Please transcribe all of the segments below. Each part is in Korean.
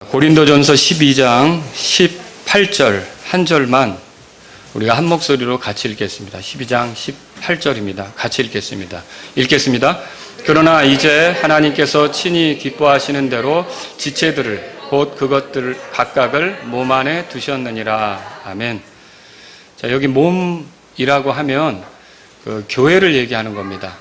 고린도전서 12장 18절 한 절만 우리가 한 목소리로 같이 읽겠습니다. 12장 18절입니다. 같이 읽겠습니다. 읽겠습니다. 그러나 이제 하나님께서 친히 기뻐하시는 대로 지체들을 곧 그것들 각각을 몸 안에 두셨느니라. 아멘. 자, 여기 몸이라고 하면 그 교회를 얘기하는 겁니다.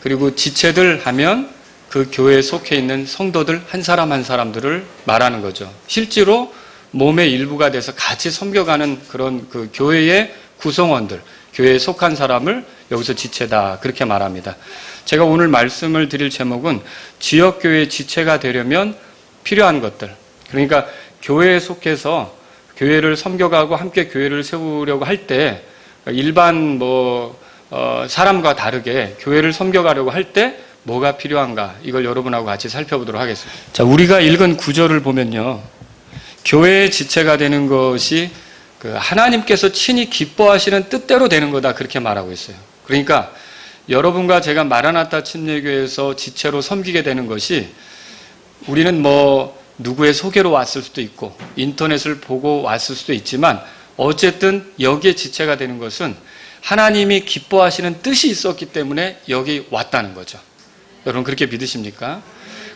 그리고 지체들 하면 그 교회에 속해 있는 성도들 한 사람 한 사람들을 말하는 거죠. 실제로 몸의 일부가 돼서 같이 섬겨가는 그런 그 교회의 구성원들, 교회에 속한 사람을 여기서 지체다 그렇게 말합니다. 제가 오늘 말씀을 드릴 제목은 지역교회 지체가 되려면 필요한 것들, 그러니까 교회에 속해서 교회를 섬겨가고 함께 교회를 세우려고 할 때 일반 사람과 다르게 교회를 섬겨가려고 할 때 뭐가 필요한가, 이걸 여러분하고 같이 살펴보도록 하겠습니다. 자, 우리가 읽은 구절을 보면요, 교회의 지체가 되는 것이 그 하나님께서 친히 기뻐하시는 뜻대로 되는 거다 그렇게 말하고 있어요. 그러니까 여러분과 제가 마라나타 침례교회에서 지체로 섬기게 되는 것이 우리는 누구의 소개로 왔을 수도 있고 인터넷을 보고 왔을 수도 있지만 어쨌든 여기에 지체가 되는 것은 하나님이 기뻐하시는 뜻이 있었기 때문에 여기 왔다는 거죠. 여러분 그렇게 믿으십니까?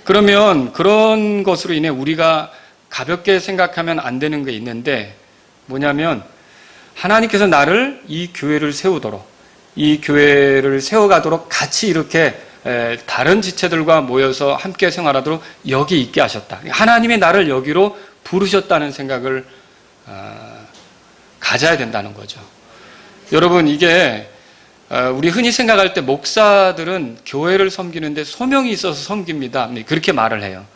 그러면 그런 것으로 인해 우리가 가볍게 생각하면 안 되는 게 있는데 뭐냐면 하나님께서 나를 이 교회를 세우도록, 이 교회를 세워가도록 같이 이렇게 다른 지체들과 모여서 함께 생활하도록 여기 있게 하셨다. 하나님이 나를 여기로 부르셨다는 생각을 가져야 된다는 거죠. 여러분 이게 우리 흔히 생각할 때 목사들은 교회를 섬기는데 소명이 있어서 섬깁니다. 그렇게 말을 해요.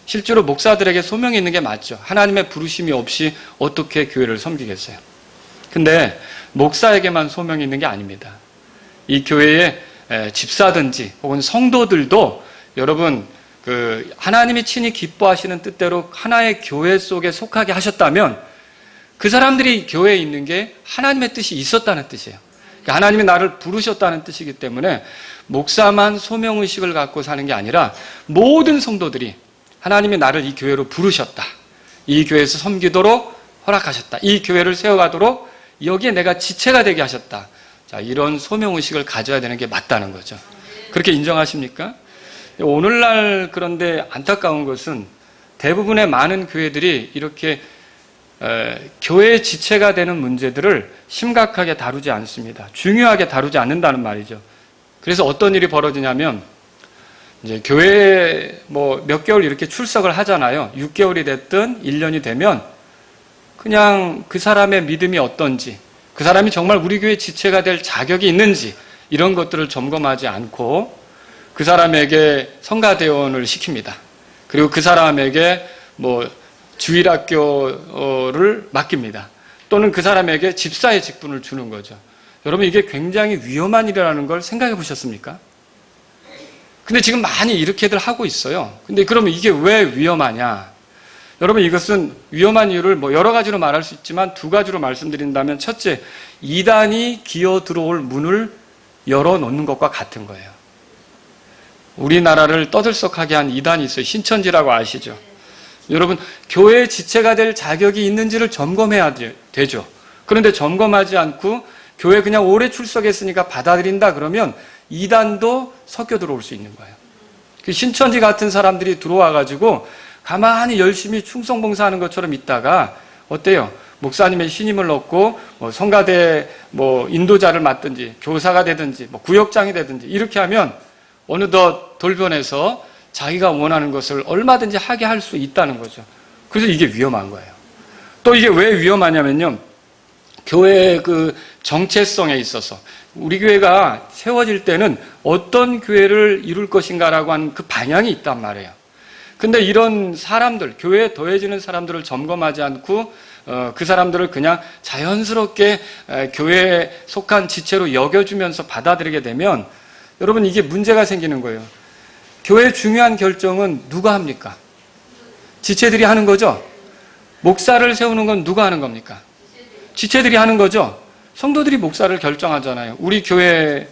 실제로 목사들에게 소명이 있는 게 맞죠. 하나님의 부르심이 없이 어떻게 교회를 섬기겠어요. 근데 목사에게만 소명이 있는 게 아닙니다. 이 교회의 집사든지 혹은 성도들도 여러분 하나님이 친히 기뻐하시는 뜻대로 하나의 교회 속에 속하게 하셨다면 그 사람들이 교회에 있는 게 하나님의 뜻이 있었다는 뜻이에요. 하나님이 나를 부르셨다는 뜻이기 때문에 목사만 소명의식을 갖고 사는 게 아니라 모든 성도들이 하나님이 나를 이 교회로 부르셨다, 이 교회에서 섬기도록 허락하셨다, 이 교회를 세워가도록 여기에 내가 지체가 되게 하셨다. 자, 이런 소명의식을 가져야 되는 게 맞다는 거죠. 그렇게 인정하십니까? 오늘날 그런데 안타까운 것은 대부분의 많은 교회들이 이렇게 교회의 지체가 되는 문제들을 심각하게 다루지 않습니다. 중요하게 다루지 않는다는 말이죠. 그래서 어떤 일이 벌어지냐면 이제 교회에 몇 개월 이렇게 출석을 하잖아요. 6개월이 됐든 1년이 되면 그냥 그 사람의 믿음이 어떤지, 그 사람이 정말 우리 교회 지체가 될 자격이 있는지 이런 것들을 점검하지 않고 그 사람에게 성가대원을 시킵니다. 그리고 그 사람에게 주일학교를 맡깁니다. 또는 그 사람에게 집사의 직분을 주는 거죠. 여러분 이게 굉장히 위험한 일이라는 걸 생각해 보셨습니까? 근데 지금 많이 이렇게들 하고 있어요. 근데 그러면 이게 왜 위험하냐? 여러분 이것은 위험한 이유를 여러 가지로 말할 수 있지만 두 가지로 말씀드린다면, 첫째, 이단이 기어 들어올 문을 열어놓는 것과 같은 거예요. 우리나라를 떠들썩하게 한 이단이 있어요. 신천지라고 아시죠? 여러분 교회의 지체가 될 자격이 있는지를 점검해야 되죠. 그런데 점검하지 않고 교회 그냥 오래 출석했으니까 받아들인다 그러면 이단도 섞여 들어올 수 있는 거예요. 신천지 같은 사람들이 들어와가지고 가만히 열심히 충성봉사하는 것처럼 있다가 어때요? 목사님의 신임을 얻고 성가대 인도자를 맡든지 교사가 되든지 구역장이 되든지 이렇게 하면 어느덧 돌변해서 자기가 원하는 것을 얼마든지 하게 할 수 있다는 거죠. 그래서 이게 위험한 거예요. 또 이게 왜 위험하냐면요, 교회의 그 정체성에 있어서 우리 교회가 세워질 때는 어떤 교회를 이룰 것인가라고 하는 그 방향이 있단 말이에요. 근데 이런 사람들, 교회에 더해지는 사람들을 점검하지 않고 그 사람들을 그냥 자연스럽게 교회에 속한 지체로 여겨주면서 받아들이게 되면 여러분 이게 문제가 생기는 거예요. 교회의 중요한 결정은 누가 합니까? 지체들이 하는 거죠? 목사를 세우는 건 누가 하는 겁니까? 지체들이 하는 거죠? 성도들이 목사를 결정하잖아요. 우리 교회,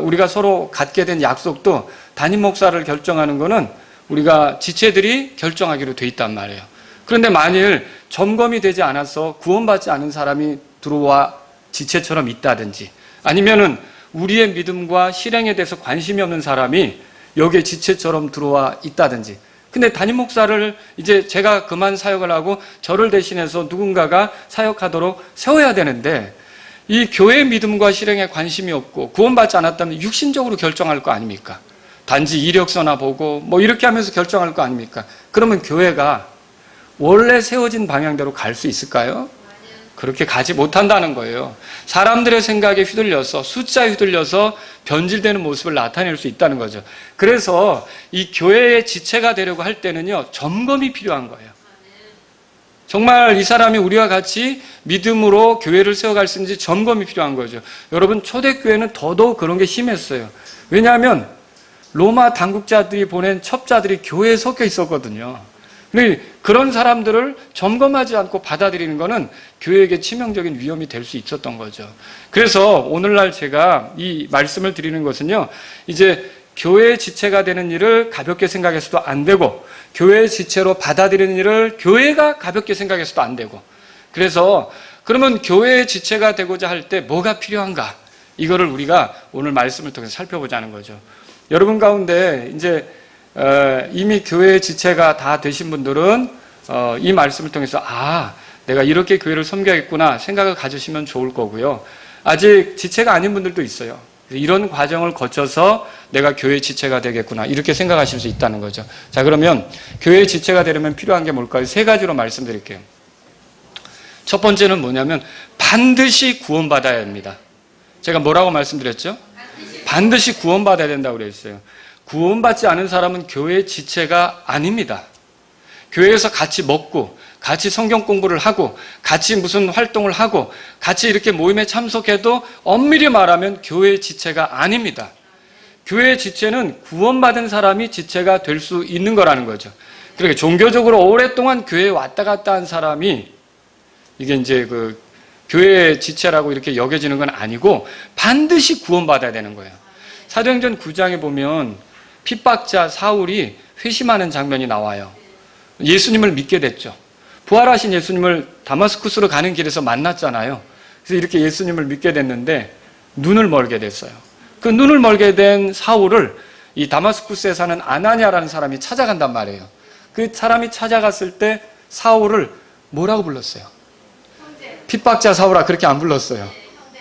우리가 서로 갖게 된 약속도 담임 목사를 결정하는 거는 우리가 지체들이 결정하기로 돼 있단 말이에요. 그런데 만일 점검이 되지 않아서 구원받지 않은 사람이 들어와 지체처럼 있다든지, 아니면은 우리의 믿음과 실행에 대해서 관심이 없는 사람이 여기에 지체처럼 들어와 있다든지, 근데 담임 목사를 이제 제가 그만 사역을 하고 저를 대신해서 누군가가 사역하도록 세워야 되는데, 이 교회 믿음과 실행에 관심이 없고 구원받지 않았다면 육신적으로 결정할 거 아닙니까? 단지 이력서나 보고 뭐 이렇게 하면서 결정할 거 아닙니까? 그러면 교회가 원래 세워진 방향대로 갈 수 있을까요? 그렇게 가지 못한다는 거예요. 사람들의 생각에 휘둘려서, 숫자에 휘둘려서 변질되는 모습을 나타낼 수 있다는 거죠. 그래서 이 교회의 지체가 되려고 할 때는요, 점검이 필요한 거예요. 정말 이 사람이 우리와 같이 믿음으로 교회를 세워갈 수 있는지 점검이 필요한 거죠. 여러분, 초대교회는 더더욱 그런 게 심했어요. 왜냐하면 로마 당국자들이 보낸 첩자들이 교회에 섞여 있었거든요. 그런 사람들을 점검하지 않고 받아들이는 것은 교회에게 치명적인 위험이 될 수 있었던 거죠. 그래서 오늘날 제가 이 말씀을 드리는 것은요, 이제 교회의 지체가 되는 일을 가볍게 생각해서도 안 되고, 교회의 지체로 받아들이는 일을 교회가 가볍게 생각해서도 안 되고, 그래서 그러면 교회의 지체가 되고자 할 때 뭐가 필요한가? 이거를 우리가 오늘 말씀을 통해서 살펴보자는 거죠. 여러분 가운데 이제 이미 교회의 지체가 다 되신 분들은 이 말씀을 통해서 내가 이렇게 교회를 섬겨야겠구나 생각을 가지시면 좋을 거고요. 아직 지체가 아닌 분들도 있어요. 이런 과정을 거쳐서 내가 교회의 지체가 되겠구나 이렇게 생각하실 수 있다는 거죠. 자, 그러면 교회의 지체가 되려면 필요한 게 뭘까요? 세 가지로 말씀드릴게요. 첫 번째는 뭐냐면 반드시 구원받아야 합니다. 제가 뭐라고 말씀드렸죠? 반드시 구원받아야 된다고 그랬어요. 구원받지 않은 사람은 교회의 지체가 아닙니다. 교회에서 같이 먹고 같이 성경 공부를 하고 같이 무슨 활동을 하고 같이 이렇게 모임에 참석해도 엄밀히 말하면 교회의 지체가 아닙니다. 교회의 지체는 구원받은 사람이 지체가 될 수 있는 거라는 거죠. 그러니까 종교적으로 오랫동안 교회에 왔다 갔다 한 사람이 이게 이제 그 교회의 지체라고 이렇게 여겨지는 건 아니고 반드시 구원받아야 되는 거예요. 사도행전 9장에 보면 핍박자 사울이 회심하는 장면이 나와요. 예수님을 믿게 됐죠. 부활하신 예수님을 다마스쿠스로 가는 길에서 만났잖아요. 그래서 이렇게 예수님을 믿게 됐는데 눈을 멀게 됐어요. 그 눈을 멀게 된 사울을 이 다마스쿠스에 사는 아나니아라는 사람이 찾아간단 말이에요. 그 사람이 찾아갔을 때 사울을 뭐라고 불렀어요? 핍박자 사울아 그렇게 안 불렀어요.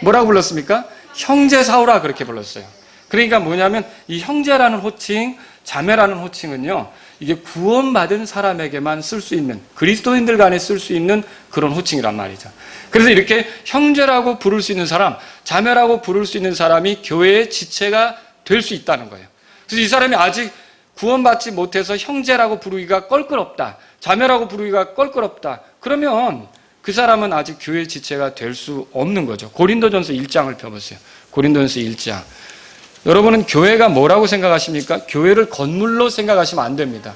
뭐라고 불렀습니까? 형제 사울아 그렇게 불렀어요. 그러니까 뭐냐면 이 형제라는 호칭, 자매라는 호칭은요, 이게 구원받은 사람에게만 쓸 수 있는, 그리스도인들 간에 쓸 수 있는 그런 호칭이란 말이죠. 그래서 이렇게 형제라고 부를 수 있는 사람, 자매라고 부를 수 있는 사람이 교회의 지체가 될 수 있다는 거예요. 그래서 이 사람이 아직 구원받지 못해서 형제라고 부르기가 껄끄럽다, 자매라고 부르기가 껄끄럽다, 그러면 그 사람은 아직 교회의 지체가 될 수 없는 거죠. 고린도전서 1장을 펴보세요. 고린도전서 1장. 여러분은 교회가 뭐라고 생각하십니까? 교회를 건물로 생각하시면 안 됩니다.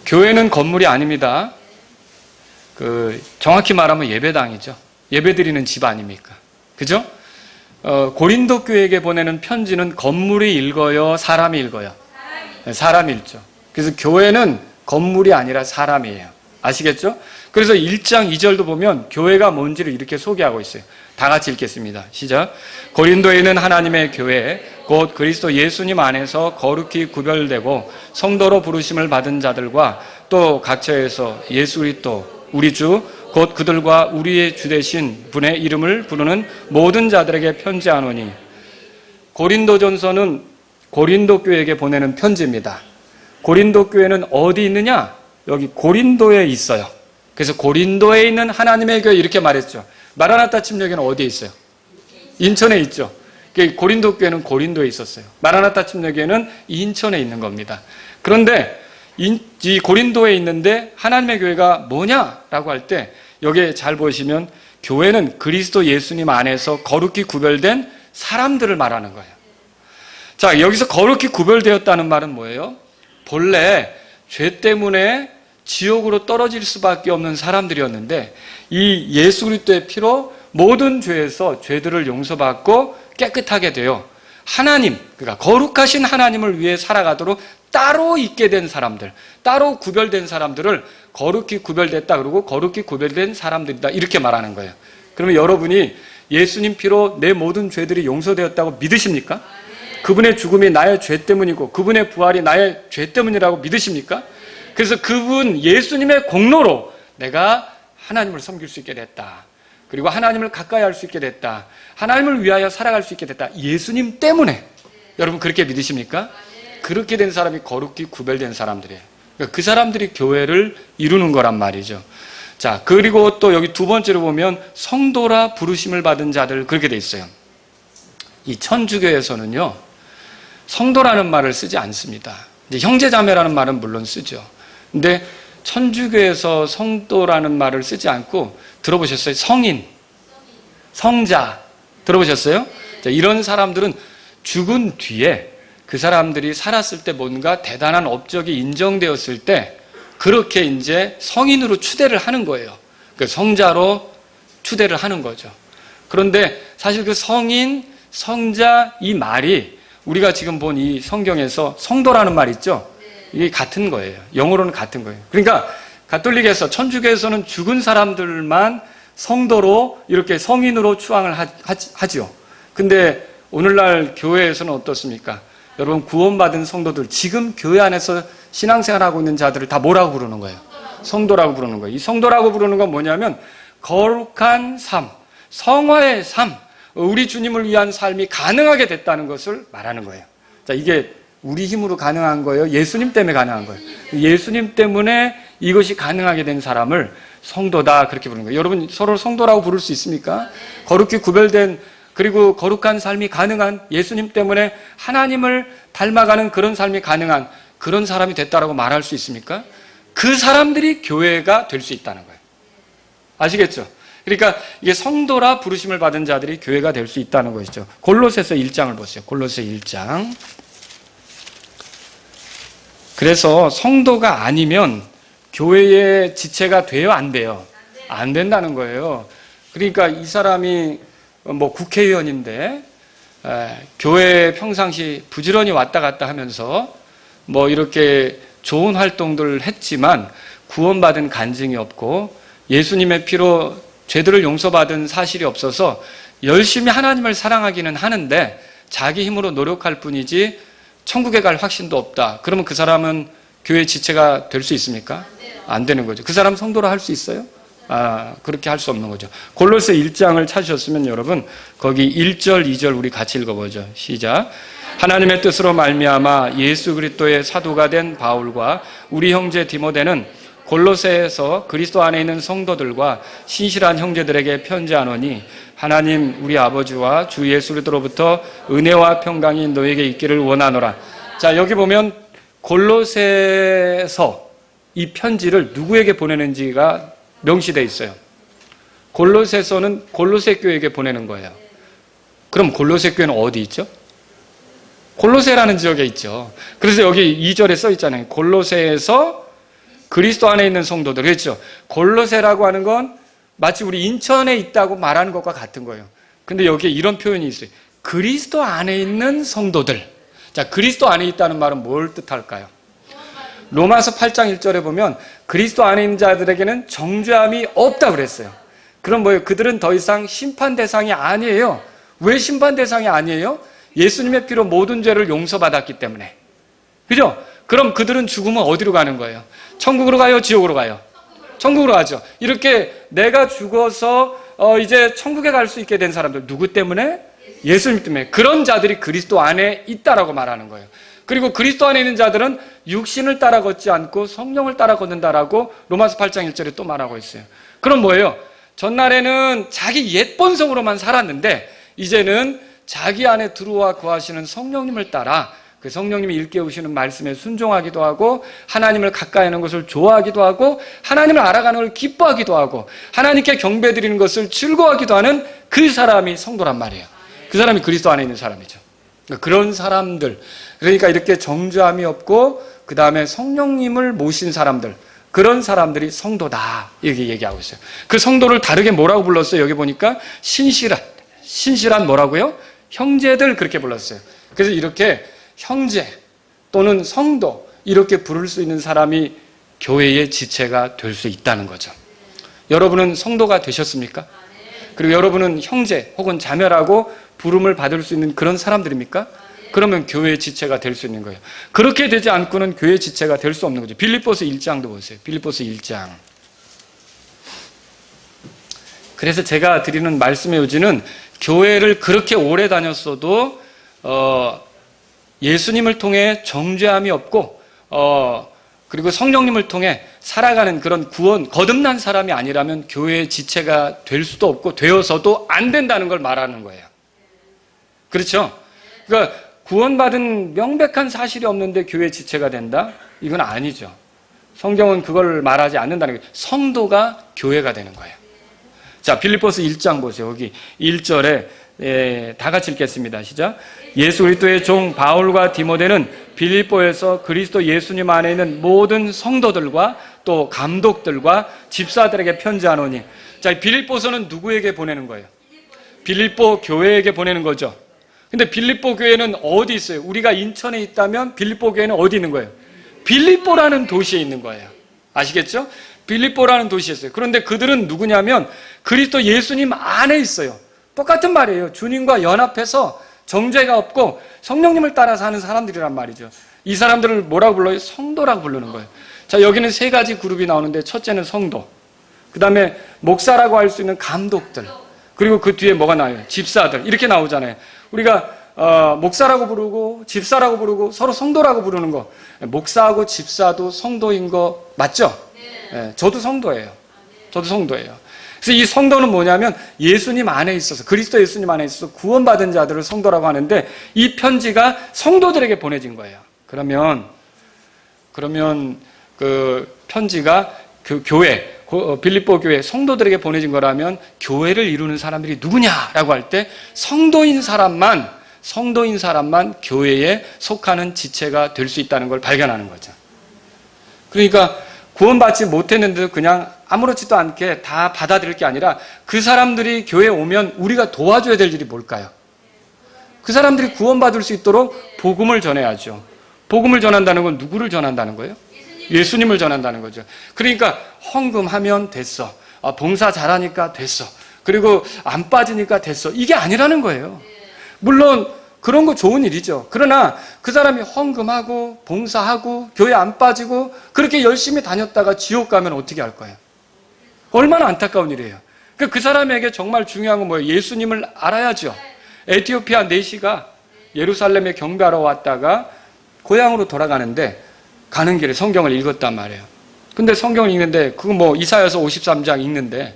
교회는 건물이 아닙니다. 정확히 말하면 예배당이죠. 예배드리는 집 아닙니까? 그죠? 고린도 교회에게 보내는 편지는 건물이 읽어요? 사람이 읽어요? 사람이 읽죠. 그래서 교회는 건물이 아니라 사람이에요. 아시겠죠? 그래서 1장 2절도 보면 교회가 뭔지를 이렇게 소개하고 있어요. 다 같이 읽겠습니다. 시작. 고린도에 있는 하나님의 교회 곧 그리스도 예수님 안에서 거룩히 구별되고 성도로 부르심을 받은 자들과 또 각처에서 예수 그리스도 우리 주 곧 그들과 우리의 주 되신 분의 이름을 부르는 모든 자들에게 편지하노니. 고린도전서는 고린도 교회에게 보내는 편지입니다. 고린도 교회는 어디 있느냐? 여기 고린도에 있어요. 그래서 고린도에 있는 하나님의 교회 이렇게 말했죠. 마라나타 침례교회는 어디에 있어요? 인천에 있죠. 고린도 교회는 고린도에 있었어요. 마라나타 침례교회는 인천에 있는 겁니다. 그런데 이 고린도에 있는데 하나님의 교회가 뭐냐라고 할 때 여기에 잘 보시면 교회는 그리스도 예수님 안에서 거룩히 구별된 사람들을 말하는 거예요. 자, 여기서 거룩히 구별되었다는 말은 뭐예요? 본래 죄 때문에 지옥으로 떨어질 수밖에 없는 사람들이었는데 이 예수 그리스도의 피로 모든 죄에서 죄들을 용서받고 깨끗하게 되어 하나님, 그러니까 거룩하신 하나님을 위해 살아가도록 따로 있게 된 사람들, 따로 구별된 사람들을 거룩히 구별됐다 그러고 거룩히 구별된 사람들이다 이렇게 말하는 거예요. 그러면 여러분이 예수님 피로 내 모든 죄들이 용서되었다고 믿으십니까? 그분의 죽음이 나의 죄 때문이고 그분의 부활이 나의 죄 때문이라고 믿으십니까? 그래서 그분 예수님의 공로로 내가 하나님을 섬길 수 있게 됐다. 그리고 하나님을 가까이 할 수 있게 됐다. 하나님을 위하여 살아갈 수 있게 됐다. 예수님 때문에. 여러분 그렇게 믿으십니까? 그렇게 된 사람이 거룩히 구별된 사람들이에요. 그러니까 그 사람들이 교회를 이루는 거란 말이죠. 자, 그리고 또 여기 두 번째로 보면 성도라 부르심을 받은 자들 그렇게 돼 있어요. 이 천주교에서는요, 성도라는 말을 쓰지 않습니다. 이제 형제자매라는 말은 물론 쓰죠. 근데 천주교에서 성도라는 말을 쓰지 않고 들어보셨어요? 성인, 성자 들어보셨어요? 자, 이런 사람들은 죽은 뒤에 그 사람들이 살았을 때 뭔가 대단한 업적이 인정되었을 때 그렇게 이제 성인으로 추대를 하는 거예요. 그 성자로 추대를 하는 거죠. 그런데 사실 그 성인, 성자 이 말이 우리가 지금 본 이 성경에서 성도라는 말 있죠? 이게 같은 거예요. 영어로는 같은 거예요. 그러니까 가톨릭에서 천주교에서는 죽은 사람들만 성도로 이렇게 성인으로 추앙을 하죠. 근데 오늘날 교회에서는 어떻습니까? 여러분 구원받은 성도들 지금 교회 안에서 신앙생활하고 있는 자들을 다 뭐라고 부르는 거예요? 성도라고 부르는 거예요. 이 성도라고 부르는 건 뭐냐면 거룩한 삶, 성화의 삶, 우리 주님을 위한 삶이 가능하게 됐다는 것을 말하는 거예요. 자, 이게 우리 힘으로 가능한 거예요? 예수님 때문에 가능한 거예요? 예수님 때문에 이것이 가능하게 된 사람을 성도다 그렇게 부르는 거예요. 여러분 서로 성도라고 부를 수 있습니까? 거룩히 구별된 그리고 거룩한 삶이 가능한 예수님 때문에 하나님을 닮아가는 그런 삶이 가능한 그런 사람이 됐다라고 말할 수 있습니까? 그 사람들이 교회가 될 수 있다는 거예요. 아시겠죠? 그러니까 이게 성도라 부르심을 받은 자들이 교회가 될 수 있다는 것이죠. 골로새서 1장을 보세요. 골로새 1장. 그래서 성도가 아니면 교회의 지체가 돼요? 안 돼요? 안 된다는 거예요. 그러니까 이 사람이 뭐 국회의원인데 교회에 평상시 부지런히 왔다 갔다 하면서 뭐 이렇게 좋은 활동들을 했지만 구원받은 간증이 없고 예수님의 피로 죄들을 용서받은 사실이 없어서 열심히 하나님을 사랑하기는 하는데 자기 힘으로 노력할 뿐이지 천국에 갈 확신도 없다. 그러면 그 사람은 교회 지체가 될 수 있습니까? 안 되는 거죠. 그 사람 성도라 할 수 있어요? 그렇게 할 수 없는 거죠. 골로새 1장을 찾으셨으면 여러분 거기 1절, 2절 우리 같이 읽어보죠. 시작. 하나님의 뜻으로 말미암아 예수 그리스도의 사도가 된 바울과 우리 형제 디모데는 골로새에서 그리스도 안에 있는 성도들과 신실한 형제들에게 편지하노니 하나님 우리 아버지와 주 예수 그리스도로부터 은혜와 평강이 너에게 있기를 원하노라. 자, 여기 보면 골로새에서 이 편지를 누구에게 보내는지가 명시되어 있어요. 골로새서는 골로새 교회에게 보내는 거예요. 그럼 골로새 교회는 어디 있죠? 골로새라는 지역에 있죠. 그래서 여기 2절에 써 있잖아요. 골로새에서 그리스도 안에 있는 성도들. 그렇죠? 골로새라고 하는 건 마치 우리 인천에 있다고 말하는 것과 같은 거예요. 근데 여기에 이런 표현이 있어요. 그리스도 안에 있는 성도들. 자, 그리스도 안에 있다는 말은 뭘 뜻할까요? 로마서 8장 1절에 보면 그리스도 안에 있는 자들에게는 정죄함이 없다고 그랬어요. 그럼 뭐예요? 그들은 더 이상 심판 대상이 아니에요. 왜 심판 대상이 아니에요? 예수님의 피로 모든 죄를 용서받았기 때문에. 그죠? 그럼 그들은 죽으면 어디로 가는 거예요? 천국으로 가요? 지옥으로 가요? 천국으로 가죠. 이렇게 내가 죽어서 이제 천국에 갈 수 있게 된 사람들 누구 때문에? 예수님 때문에. 그런 자들이 그리스도 안에 있다라고 말하는 거예요. 그리고 그리스도 안에 있는 자들은 육신을 따라 걷지 않고 성령을 따라 걷는다라고 로마서 8장 1절에 또 말하고 있어요. 그럼 뭐예요? 전날에는 자기 옛 본성으로만 살았는데 이제는 자기 안에 들어와 거하시는 성령님을 따라 그 성령님이 일깨우시는 말씀에 순종하기도 하고 하나님을 가까이 하는 것을 좋아하기도 하고 하나님을 알아가는 걸 기뻐하기도 하고 하나님께 경배드리는 것을 즐거워하기도 하는 그 사람이 성도란 말이에요. 그 사람이 그리스도 안에 있는 사람이죠. 그런 사람들, 그러니까 이렇게 정죄함이 없고 그 다음에 성령님을 모신 사람들, 그런 사람들이 성도다 이렇게 얘기하고 있어요. 그 성도를 다르게 뭐라고 불렀어요? 여기 보니까 신실한 뭐라고요? 형제들 그렇게 불렀어요. 그래서 이렇게 형제, 또는 성도 이렇게 부를 수 있는 사람이 교회의 지체가 될 수 있다는 거죠. 여러분은 성도가 되셨습니까? 그리고 여러분은 형제 혹은 자매라고 부름을 받을 수 있는 그런 사람들입니까? 그러면 교회의 지체가 될 수 있는 거예요. 그렇게 되지 않고는 교회의 지체가 될 수 없는 거죠. 빌립보서 1장도 보세요. 빌립보서 1장. 그래서 제가 드리는 말씀의 요지는 교회를 그렇게 오래 다녔어도 예수님을 통해 정죄함이 없고 그리고 성령님을 통해 살아가는 그런 구원, 거듭난 사람이 아니라면 교회의 지체가 될 수도 없고 되어서도 안 된다는 걸 말하는 거예요. 그렇죠? 그러니까 구원받은 명백한 사실이 없는데 교회의 지체가 된다? 이건 아니죠. 성경은 그걸 말하지 않는다는 거예요. 성도가 교회가 되는 거예요. 자, 빌립보서 1장 보세요. 여기 1절에 다 같이 읽겠습니다. 시작. 예수 그리스도의 종 바울과 디모데는 빌립보에서 그리스도 예수님 안에 있는 모든 성도들과 또 감독들과 집사들에게 편지하노니. 자, 빌립보서는 누구에게 보내는 거예요? 빌립보 교회에게 보내는 거죠. 근데 빌립보 교회는 어디 있어요? 우리가 인천에 있다면 빌립보 교회는 어디 있는 거예요? 빌립보라는 도시에 있는 거예요. 아시겠죠? 빌립보라는 도시에 있어요. 그런데 그들은 누구냐면 그리스도 예수님 안에 있어요. 똑같은 말이에요. 주님과 연합해서 정죄가 없고 성령님을 따라 사는 사람들이란 말이죠. 이 사람들을 뭐라고 불러요? 성도라고 부르는 거예요. 자, 여기는 세 가지 그룹이 나오는데 첫째는 성도, 그 다음에 목사라고 할 수 있는 감독들, 그리고 그 뒤에 뭐가 나와요? 집사들. 이렇게 나오잖아요. 우리가 목사라고 부르고 집사라고 부르고 서로 성도라고 부르는 거, 목사하고 집사도 성도인 거 맞죠? 네, 저도 성도예요. 저도 성도예요. 그래서 이 성도는 뭐냐면 예수님 안에 있어서, 그리스도 예수님 안에 있어서 구원받은 자들을 성도라고 하는데 이 편지가 성도들에게 보내진 거예요. 그러면 그 편지가 그 교회, 빌립보 교회 성도들에게 보내진 거라면 교회를 이루는 사람들이 누구냐라고 할 때 성도인 사람만 교회에 속하는 지체가 될 수 있다는 걸 발견하는 거죠. 그러니까 구원받지 못했는데도 그냥 아무렇지도 않게 다 받아들일 게 아니라 그 사람들이 교회에 오면 우리가 도와줘야 될 일이 뭘까요? 그 사람들이 구원받을 수 있도록 복음을 전해야죠. 복음을 전한다는 건 누구를 전한다는 거예요? 예수님을 전한다는 거죠. 그러니까 헌금하면 됐어. 봉사 잘하니까 됐어. 그리고 안 빠지니까 됐어. 이게 아니라는 거예요. 물론 그런 거 좋은 일이죠. 그러나 그 사람이 헌금하고 봉사하고 교회 안 빠지고 그렇게 열심히 다녔다가 지옥 가면 어떻게 할 거예요? 얼마나 안타까운 일이에요. 그 사람에게 정말 중요한 건 뭐예요? 예수님을 알아야죠. 에티오피아 내시가 예루살렘에 경배하러 왔다가 고향으로 돌아가는데 가는 길에 성경을 읽었단 말이에요. 근데 성경을 읽는데 그거 뭐 이사야서 53장 읽는데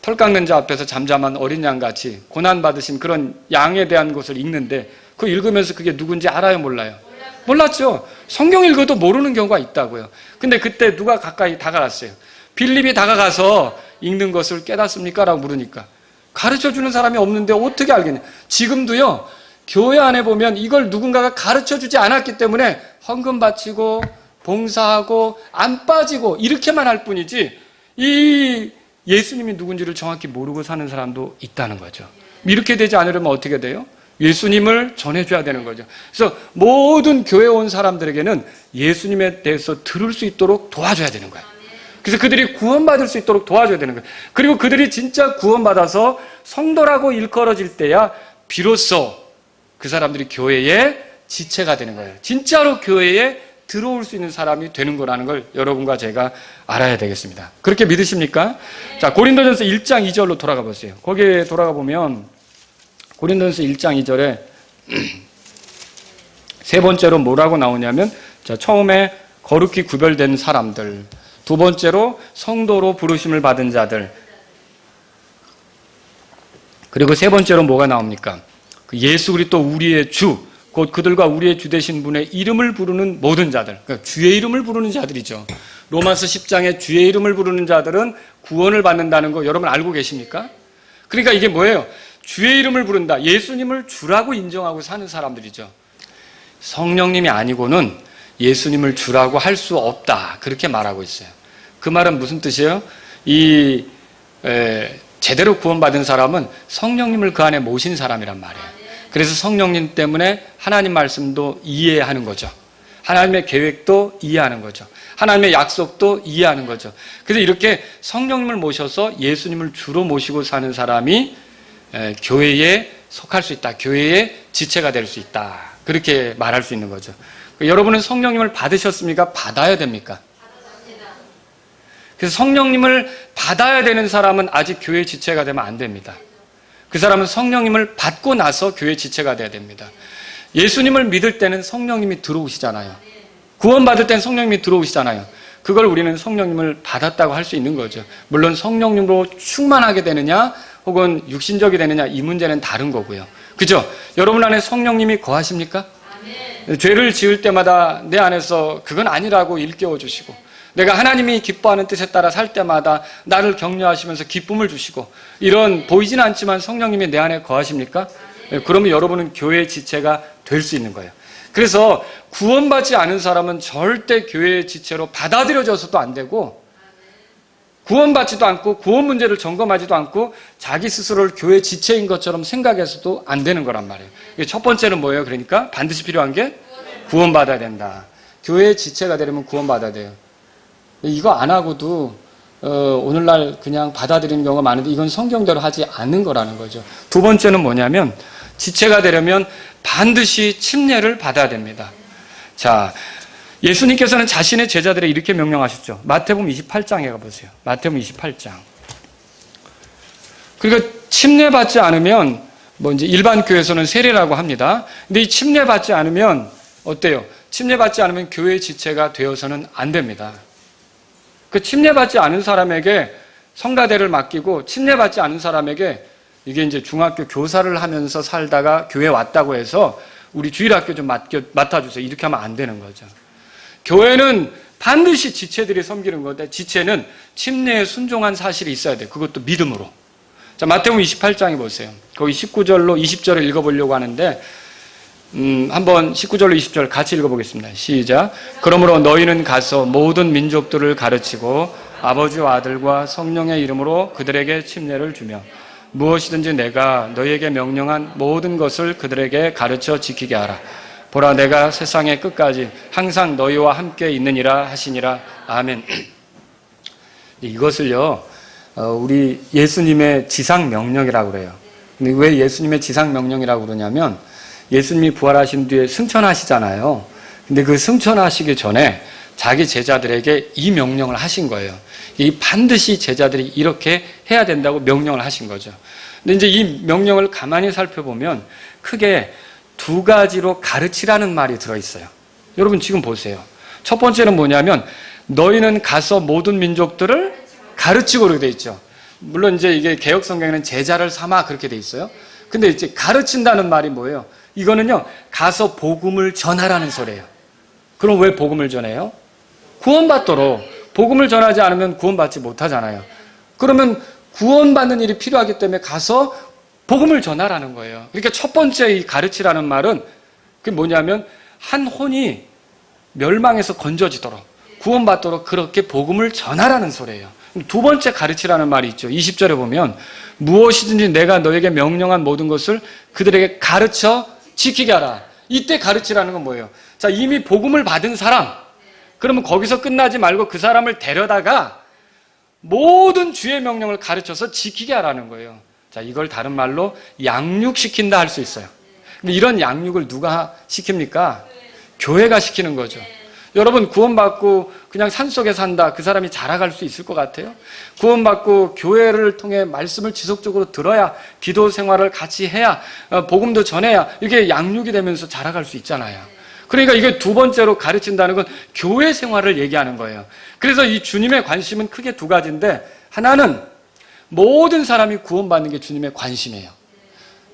털 깎는 자 앞에서 잠잠한 어린 양같이 고난받으신 그런 양에 대한 것을 읽는데 그거 읽으면서 그게 누군지 알아요? 몰라요? 몰랐죠. 성경 읽어도 모르는 경우가 있다고요. 근데 그때 누가 가까이 다가갔어요. 빌립이 다가가서 읽는 것을 깨닫습니까? 라고 물으니까 가르쳐주는 사람이 없는데 어떻게 알겠냐. 지금도요, 교회 안에 보면 이걸 누군가가 가르쳐주지 않았기 때문에 헌금 바치고 봉사하고 안 빠지고 이렇게만 할 뿐이지 이 예수님이 누군지를 정확히 모르고 사는 사람도 있다는 거죠. 이렇게 되지 않으려면 어떻게 돼요? 예수님을 전해줘야 되는 거죠. 그래서 모든 교회에 온 사람들에게는 예수님에 대해서 들을 수 있도록 도와줘야 되는 거예요. 그래서 그들이 구원받을 수 있도록 도와줘야 되는 거예요. 그리고 그들이 진짜 구원받아서 성도라고 일컬어질 때야 비로소 그 사람들이 교회의 지체가 되는 거예요. 진짜로 교회에 들어올 수 있는 사람이 되는 거라는 걸 여러분과 제가 알아야 되겠습니다. 그렇게 믿으십니까? 자, 고린도전서 1장 2절로 돌아가 보세요. 거기에 돌아가 보면 고린도전서 1장 2절에 세 번째로 뭐라고 나오냐면, 자, 처음에 거룩히 구별된 사람들, 두 번째로 성도로 부르심을 받은 자들, 그리고 세 번째로 뭐가 나옵니까? 예수 그리스도 우리의 주, 곧 그들과 우리의 주 되신 분의 이름을 부르는 모든 자들, 그러니까 주의 이름을 부르는 자들이죠. 로마서 10장에 주의 이름을 부르는 자들은 구원을 받는다는 거 여러분 알고 계십니까? 그러니까 이게 뭐예요? 주의 이름을 부른다. 예수님을 주라고 인정하고 사는 사람들이죠. 성령님이 아니고는 예수님을 주라고 할 수 없다. 그렇게 말하고 있어요. 그 말은 무슨 뜻이에요? 제대로 구원받은 사람은 성령님을 그 안에 모신 사람이란 말이에요. 그래서 성령님 때문에 하나님 말씀도 이해하는 거죠. 하나님의 계획도 이해하는 거죠. 하나님의 약속도 이해하는 거죠. 그래서 이렇게 성령님을 모셔서 예수님을 주로 모시고 사는 사람이 교회에 속할 수 있다. 교회의 지체가 될 수 있다. 그렇게 말할 수 있는 거죠. 여러분은 성령님을 받으셨습니까? 받아야 됩니까? 그래서 성령님을 받아야 되는 사람은 아직 교회 지체가 되면 안 됩니다. 그 사람은 성령님을 받고 나서 교회 지체가 돼야 됩니다. 예수님을 믿을 때는 성령님이 들어오시잖아요. 구원받을 때는 성령님이 들어오시잖아요. 그걸 우리는 성령님을 받았다고 할 수 있는 거죠. 물론 성령님으로 충만하게 되느냐 혹은 육신적이 되느냐 이 문제는 다른 거고요. 그죠? 여러분 안에 성령님이 거하십니까? 죄를 지을 때마다 내 안에서 그건 아니라고 일깨워 주시고, 내가 하나님이 기뻐하는 뜻에 따라 살 때마다 나를 격려하시면서 기쁨을 주시고, 이런 보이지는 않지만 성령님이 내 안에 거하십니까? 그러면 여러분은 교회의 지체가 될 수 있는 거예요. 그래서 구원받지 않은 사람은 절대 교회의 지체로 받아들여져서도 안 되고, 구원받지도 않고 구원 문제를 점검하지도 않고 자기 스스로를 교회 지체인 것처럼 생각해서도 안 되는 거란 말이에요. 첫 번째는 뭐예요? 그러니까 반드시 필요한 게 구원받아야 된다. 교회의 지체가 되려면 구원받아야 돼요. 이거 안 하고도 오늘날 그냥 받아들이는 경우가 많은데 이건 성경대로 하지 않는 거라는 거죠. 두 번째는 뭐냐면 지체가 되려면 반드시 침례를 받아야 됩니다. 자, 예수님께서는 자신의 제자들에 이렇게 명령하셨죠. 마태복음 28장에 가보세요. 마태복음 28장. 그러니까 침례받지 않으면 이제 일반 교회에서는 세례라고 합니다. 근데 이 침례받지 않으면 어때요? 침례받지 않으면 교회 지체가 되어서는 안 됩니다. 그 침례받지 않은 사람에게 성가대를 맡기고 침례받지 않은 사람에게 이게 이제 중학교 교사를 하면서 살다가 교회 왔다고 해서 우리 주일학교 좀 맡아주세요. 이렇게 하면 안 되는 거죠. 교회는 반드시 지체들이 섬기는 건데 지체는 침례에 순종한 사실이 있어야 돼요. 그것도 믿음으로. 자, 마태복음 28장에 보세요. 거기 19절로 20절을 읽어보려고 하는데 한번 19절로 20절 같이 읽어보겠습니다. 시작. 그러므로 너희는 가서 모든 민족들을 가르치고 아버지와 아들과 성령의 이름으로 그들에게 침례를 주며 무엇이든지 내가 너희에게 명령한 모든 것을 그들에게 가르쳐 지키게 하라. 보라, 내가 세상의 끝까지 항상 너희와 함께 있느니라 하시니라. 아멘. 이것을요, 우리 예수님의 지상명령이라고 그래요. 근데 왜 예수님의 지상명령이라고 그러냐면 예수님이 부활하신 뒤에 승천하시잖아요. 근데 그 승천하시기 전에 자기 제자들에게 이 명령을 하신 거예요. 이 반드시 제자들이 이렇게 해야 된다고 명령을 하신 거죠. 근데 이제 이 명령을 가만히 살펴보면 크게 두 가지로 가르치라는 말이 들어있어요. 여러분 지금 보세요. 첫 번째는 뭐냐면 너희는 가서 모든 민족들을 가르치고 그렇게 돼 있죠. 물론 이제 이게 개역 성경에는 제자를 삼아 그렇게 돼 있어요. 근데 이제 가르친다는 말이 뭐예요? 이거는요, 가서 복음을 전하라는 소리예요. 그럼 왜 복음을 전해요? 구원받도록. 복음을 전하지 않으면 구원받지 못하잖아요. 그러면 구원받는 일이 필요하기 때문에 가서 복음을 전하라는 거예요. 그러니까 첫 번째 이 가르치라는 말은 그게 뭐냐면 한 혼이 멸망에서 건져지도록 구원받도록 그렇게 복음을 전하라는 소리예요. 두 번째 가르치라는 말이 있죠. 20절에 보면 무엇이든지 내가 너에게 명령한 모든 것을 그들에게 가르쳐 지키게 하라. 이때 가르치라는 건 뭐예요? 자, 이미 복음을 받은 사람, 그러면 거기서 끝나지 말고 그 사람을 데려다가 모든 주의 명령을 가르쳐서 지키게 하라는 거예요. 자, 이걸 다른 말로 양육시킨다 할 수 있어요. 근데 이런 양육을 누가 시킵니까? 교회가 시키는 거죠. 여러분 구원받고 그냥 산속에 산다, 그 사람이 자라갈 수 있을 것 같아요? 구원받고 교회를 통해 말씀을 지속적으로 들어야, 기도 생활을 같이 해야, 복음도 전해야 이게 양육이 되면서 자라갈 수 있잖아요. 그러니까 이게 두 번째로 가르친다는 건 교회 생활을 얘기하는 거예요. 그래서 이 주님의 관심은 크게 두 가지인데, 하나는 모든 사람이 구원받는 게 주님의 관심이에요.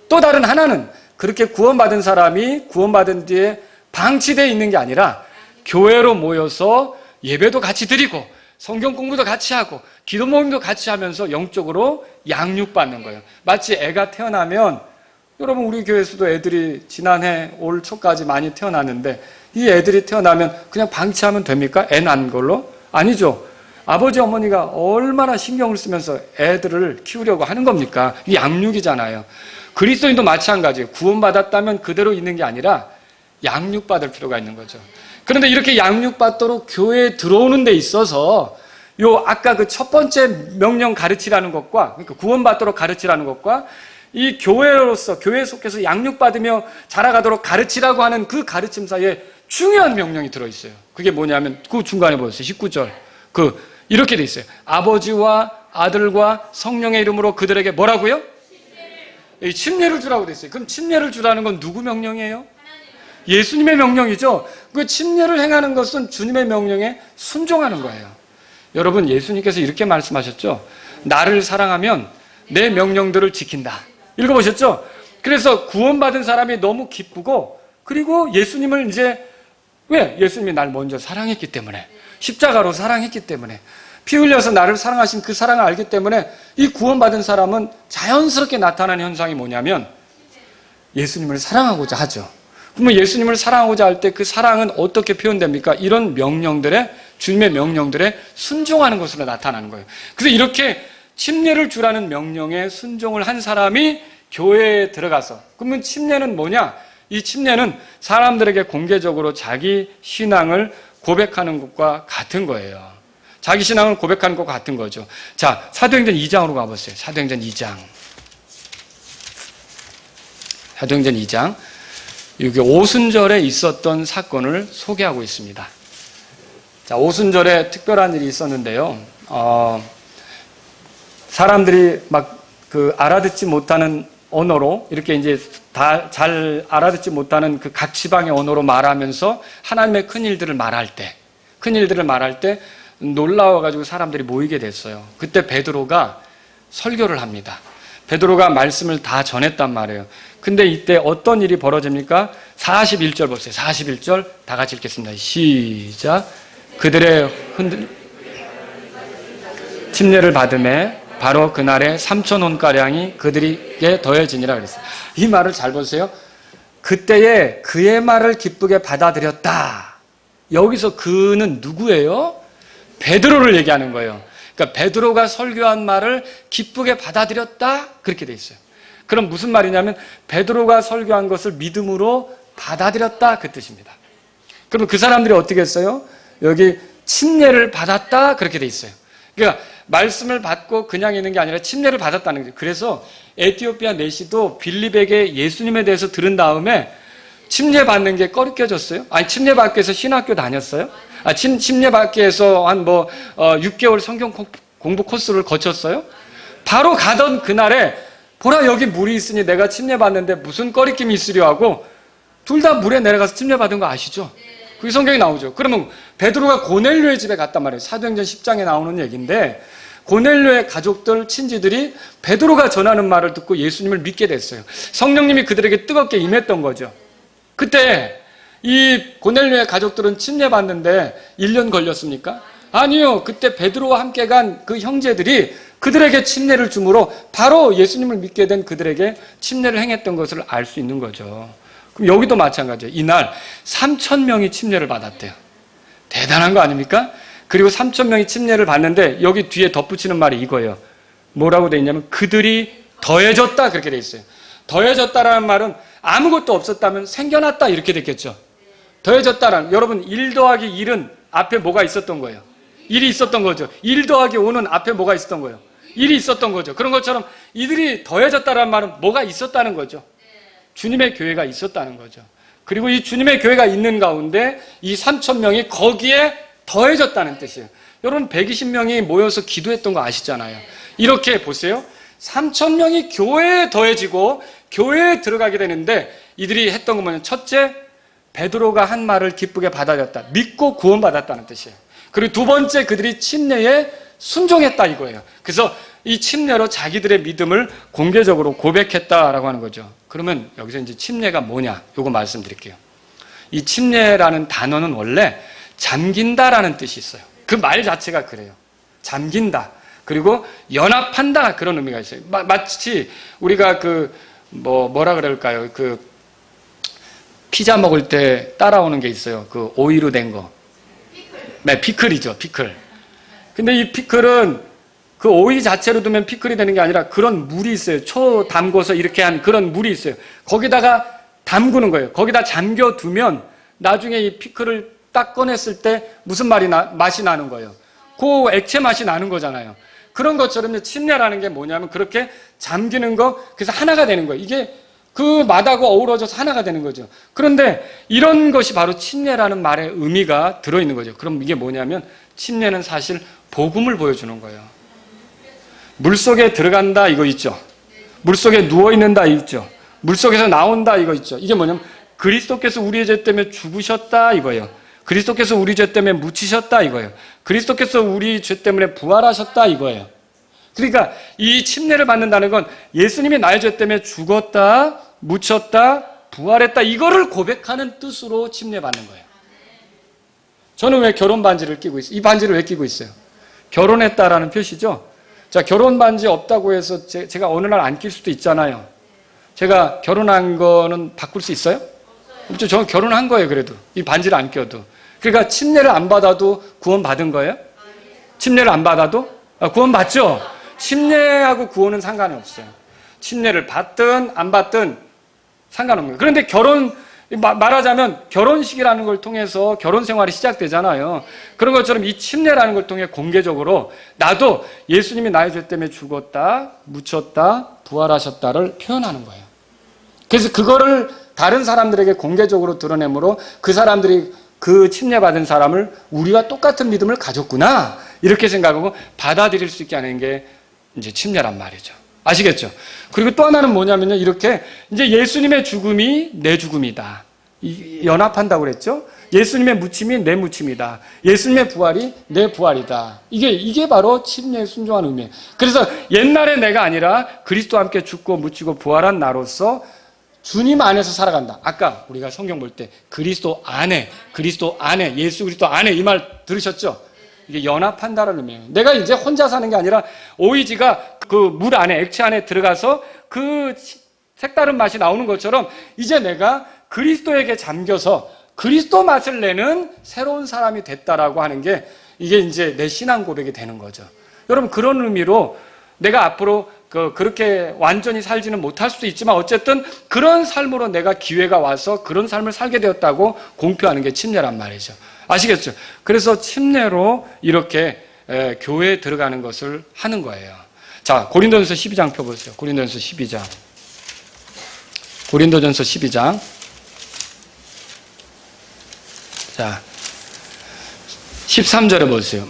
또 다른 하나는 그렇게 구원받은 사람이 구원받은 뒤에 방치되어 있는 게 아니라 교회로 모여서 예배도 같이 드리고 성경 공부도 같이 하고 기도 모임도 같이 하면서 영적으로 양육받는 거예요. 마치 애가 태어나면, 여러분 우리 교회에서도 애들이 지난해 올 초까지 많이 태어났는데 이 애들이 태어나면 그냥 방치하면 됩니까? 애 낳은 걸로? 아니죠. 아버지 어머니가 얼마나 신경을 쓰면서 애들을 키우려고 하는 겁니까? 이게 양육이잖아요. 그리스도인도 마찬가지예요. 구원받았다면 그대로 있는 게 아니라 양육받을 필요가 있는 거죠. 그런데 이렇게 양육받도록 교회에 들어오는 데 있어서 아까 그 첫 번째 명령 가르치라는 것과, 그러니까 구원받도록 가르치라는 것과 이 교회로서 교회에 속해서 양육받으며 자라가도록 가르치라고 하는 그 가르침 사이에 중요한 명령이 들어있어요. 그게 뭐냐면 그 중간에 보였어요. 19절. 이렇게 돼 있어요. 아버지와 아들과 성령의 이름으로 그들에게 뭐라고요? 침례를 주라고 돼 있어요. 그럼 침례를 주라는 건 누구 명령이에요? 예수님의 명령이죠. 그 침례를 행하는 것은 주님의 명령에 순종하는 거예요. 여러분, 예수님께서 이렇게 말씀하셨죠. 나를 사랑하면 내 명령들을 지킨다. 읽어보셨죠? 그래서 구원받은 사람이 너무 기쁘고, 그리고 예수님을 이제 왜? 예수님이 날 먼저 사랑했기 때문에, 십자가로 사랑했기 때문에, 피 흘려서 나를 사랑하신 그 사랑을 알기 때문에 이 구원받은 사람은 자연스럽게 나타나는 현상이 뭐냐면 예수님을 사랑하고자 하죠. 그러면 예수님을 사랑하고자 할 때 그 사랑은 어떻게 표현됩니까? 이런 명령들에, 주님의 명령들에 순종하는 것으로 나타나는 거예요. 그래서 이렇게 침례를 주라는 명령에 순종을 한 사람이 교회에 들어가서, 그러면 침례는 뭐냐? 이 침례는 사람들에게 공개적으로 자기 신앙을 고백하는 것과 같은 거예요. 자기 신앙을 고백하는 것과 같은 거죠. 자, 사도행전 2장으로 가보세요. 사도행전 2장. 사도행전 2장. 여기 오순절에 있었던 사건을 소개하고 있습니다. 자, 오순절에 특별한 일이 있었는데요. 사람들이 막 알아듣지 못하는 언어로, 이렇게 이제 다 잘 알아듣지 못하는 그 각 지방의 언어로 말하면서 하나님의 큰 일들을 말할 때 놀라워가지고 사람들이 모이게 됐어요. 그때 베드로가 설교를 합니다. 베드로가 말씀을 다 전했단 말이에요. 근데 이때 어떤 일이 벌어집니까? 41절 보세요. 41절 다 같이 읽겠습니다. 시작. 그들의 침례를 받음에 바로 그날에 3,000원가량이 그들에게 더해지니라 그랬어요. 이 말을 잘 보세요. 그때에 그의 말을 기쁘게 받아들였다. 여기서 그는 누구예요? 베드로를 얘기하는 거예요. 그러니까 베드로가 설교한 말을 기쁘게 받아들였다. 그렇게 돼 있어요. 그럼 무슨 말이냐면 베드로가 설교한 것을 믿음으로 받아들였다. 그 뜻입니다. 그럼 그 사람들이 어떻게 했어요? 여기 침례를 받았다. 그렇게 돼 있어요. 그러니까 말씀을 받고 그냥 있는 게 아니라 침례를 받았다는 거죠. 그래서 에티오피아 내시도 빌립에게 예수님에 대해서 들은 다음에 침례 받는 게 꺼리껴졌어요? 아니, 침례 받기 위해서 신학교 다녔어요? 침례 받기 위해서 한 6개월 성경 공부 코스를 거쳤어요? 바로 가던 그날에 보라 여기 물이 있으니 내가 침례 받는데 무슨 꺼리낌이 있으려 하고 둘 다 물에 내려가서 침례 받은 거 아시죠? 그게 성경에 나오죠. 그러면 베드로가 고넬료의 집에 갔단 말이에요. 사도행전 10장에 나오는 얘기인데 고넬료의 가족들, 친지들이 베드로가 전하는 말을 듣고 예수님을 믿게 됐어요. 성령님이 그들에게 뜨겁게 임했던 거죠. 그때 이 고넬료의 가족들은 침례 받는데 1년 걸렸습니까? 아니요. 그때 베드로와 함께 간 그 형제들이 그들에게 침례를 주므로 바로 예수님을 믿게 된 그들에게 침례를 행했던 것을 알 수 있는 거죠. 그럼 여기도 마찬가지예요. 이날 3,000명이 침례를 받았대요. 대단한 거 아닙니까? 그리고 3,000명이 침례를 받는데 여기 뒤에 덧붙이는 말이 이거예요. 뭐라고 돼 있냐면 그들이 더해졌다 그렇게 돼 있어요. 더해졌다라는 말은 아무것도 없었다면 생겨났다 이렇게 됐겠죠. 더해졌다라는, 여러분 1 더하기 1은 앞에 뭐가 있었던 거예요? 1이 있었던 거죠. 1 더하기 5는 앞에 뭐가 있었던 거예요? 1이 있었던 거죠. 그런 것처럼 이들이 더해졌다라는 말은 뭐가 있었다는 거죠. 주님의 교회가 있었다는 거죠. 그리고 이 주님의 교회가 있는 가운데 이 3,000명이 거기에 더해졌다는 뜻이에요. 여러분 120명이 모여서 기도했던 거 아시잖아요. 이렇게 보세요. 3,000명이 교회에 더해지고 교회에 들어가게 되는데 이들이 했던 건 뭐냐면 첫째, 베드로가 한 말을 기쁘게 받아들였다. 믿고 구원받았다는 뜻이에요. 그리고 두 번째, 그들이 침례에 순종했다 이거예요. 그래서 이 침례로 자기들의 믿음을 공개적으로 고백했다라고 하는 거죠. 그러면 여기서 이제 침례가 뭐냐? 요거 말씀드릴게요. 이 침례라는 단어는 원래 잠긴다라는 뜻이 있어요. 그 말 자체가 그래요. 잠긴다. 그리고 연합한다. 그런 의미가 있어요. 마치 우리가 뭐라 그럴까요? 피자 먹을 때 따라오는 게 있어요. 오이로 된 거. 네, 피클이죠. 피클. 근데 이 피클은 그 오이 자체로 두면 피클이 되는 게 아니라 그런 물이 있어요. 초 담궈서 이렇게 한 그런 물이 있어요. 거기다가 담그는 거예요. 거기다 잠겨두면 나중에 이 피클을 딱 꺼냈을 때 무슨 맛이 나는 거예요? 그 액체 맛이 나는 거잖아요. 그런 것처럼 침례라는 게 뭐냐면 그렇게 잠기는 거, 그래서 하나가 되는 거예요. 이게 그 맛하고 어우러져서 하나가 되는 거죠. 그런데 이런 것이 바로 침례라는 말의 의미가 들어있는 거죠. 그럼 이게 뭐냐면 침례는 사실 복음을 보여주는 거예요. 물속에 들어간다 이거 있죠. 물속에 누워있는다 이거 있죠. 물속에서 나온다 이거 있죠. 이게 뭐냐면 그리스도께서 우리의 죄 때문에 죽으셨다 이거예요. 그리스도께서 우리 죄 때문에 묻히셨다 이거예요. 그리스도께서 우리 죄 때문에 부활하셨다 이거예요. 그러니까 이 침례를 받는다는 건 예수님이 나의 죄 때문에 죽었다, 묻혔다, 부활했다 이거를 고백하는 뜻으로 침례 받는 거예요. 저는 왜 결혼 반지를 끼고 있어요? 이 반지를 왜 끼고 있어요? 결혼했다라는 표시죠. 자, 결혼 반지 없다고 해서 제가 어느 날 안 낄 수도 있잖아요. 제가 결혼한 거는 바꿀 수 있어요? 없죠. 저는 결혼한 거예요. 그래도 이 반지를 안 껴도. 그러니까 침례를 안 받아도 구원 받은 거예요? 침례를 안 받아도 구원 받죠. 침례하고 구원은 상관이 없어요. 침례를 받든 안 받든 상관없는 거예요. 그런데 말하자면 결혼식이라는 걸 통해서 결혼 생활이 시작되잖아요. 그런 것처럼 이 침례라는 걸 통해 공개적으로 나도 예수님이 나의 죄 때문에 죽었다, 묻혔다, 부활하셨다를 표현하는 거예요. 그래서 그거를 다른 사람들에게 공개적으로 드러내므로 그 사람들이 그 침례받은 사람을 우리와 똑같은 믿음을 가졌구나 이렇게 생각하고 받아들일 수 있게 하는 게 이제 침례란 말이죠. 아시겠죠? 그리고 또 하나는 뭐냐면요. 이렇게 이제 예수님의 죽음이 내 죽음이다. 연합한다고 그랬죠? 예수님의 묻힘이 내 묻힘이다. 예수님의 부활이 내 부활이다. 이게 바로 침례에 순종하는 의미예요. 그래서 옛날에 내가 아니라 그리스도와 함께 죽고 묻히고 부활한 나로서 주님 안에서 살아간다. 아까 우리가 성경 볼 때 그리스도 안에, 예수 그리스도 안에 이 말 들으셨죠? 이게 연합한다는 의미예요. 내가 이제 혼자 사는 게 아니라 오이지가 그 물 안에, 액체 안에 들어가서 그 색다른 맛이 나오는 것처럼 이제 내가 그리스도에게 잠겨서 그리스도 맛을 내는 새로운 사람이 됐다라고 하는 게 이게 이제 내 신앙 고백이 되는 거죠. 여러분 그런 의미로 내가 앞으로 그렇게 완전히 살지는 못할 수도 있지만 어쨌든 그런 삶으로 내가 기회가 와서 그런 삶을 살게 되었다고 공표하는 게 침례란 말이죠. 아시겠죠? 그래서 침례로 이렇게 교회에 들어가는 것을 하는 거예요. 자, 고린도전서 12장 펴보세요. 고린도전서 12장. 고린도전서 12장. 자, 13절에 보세요.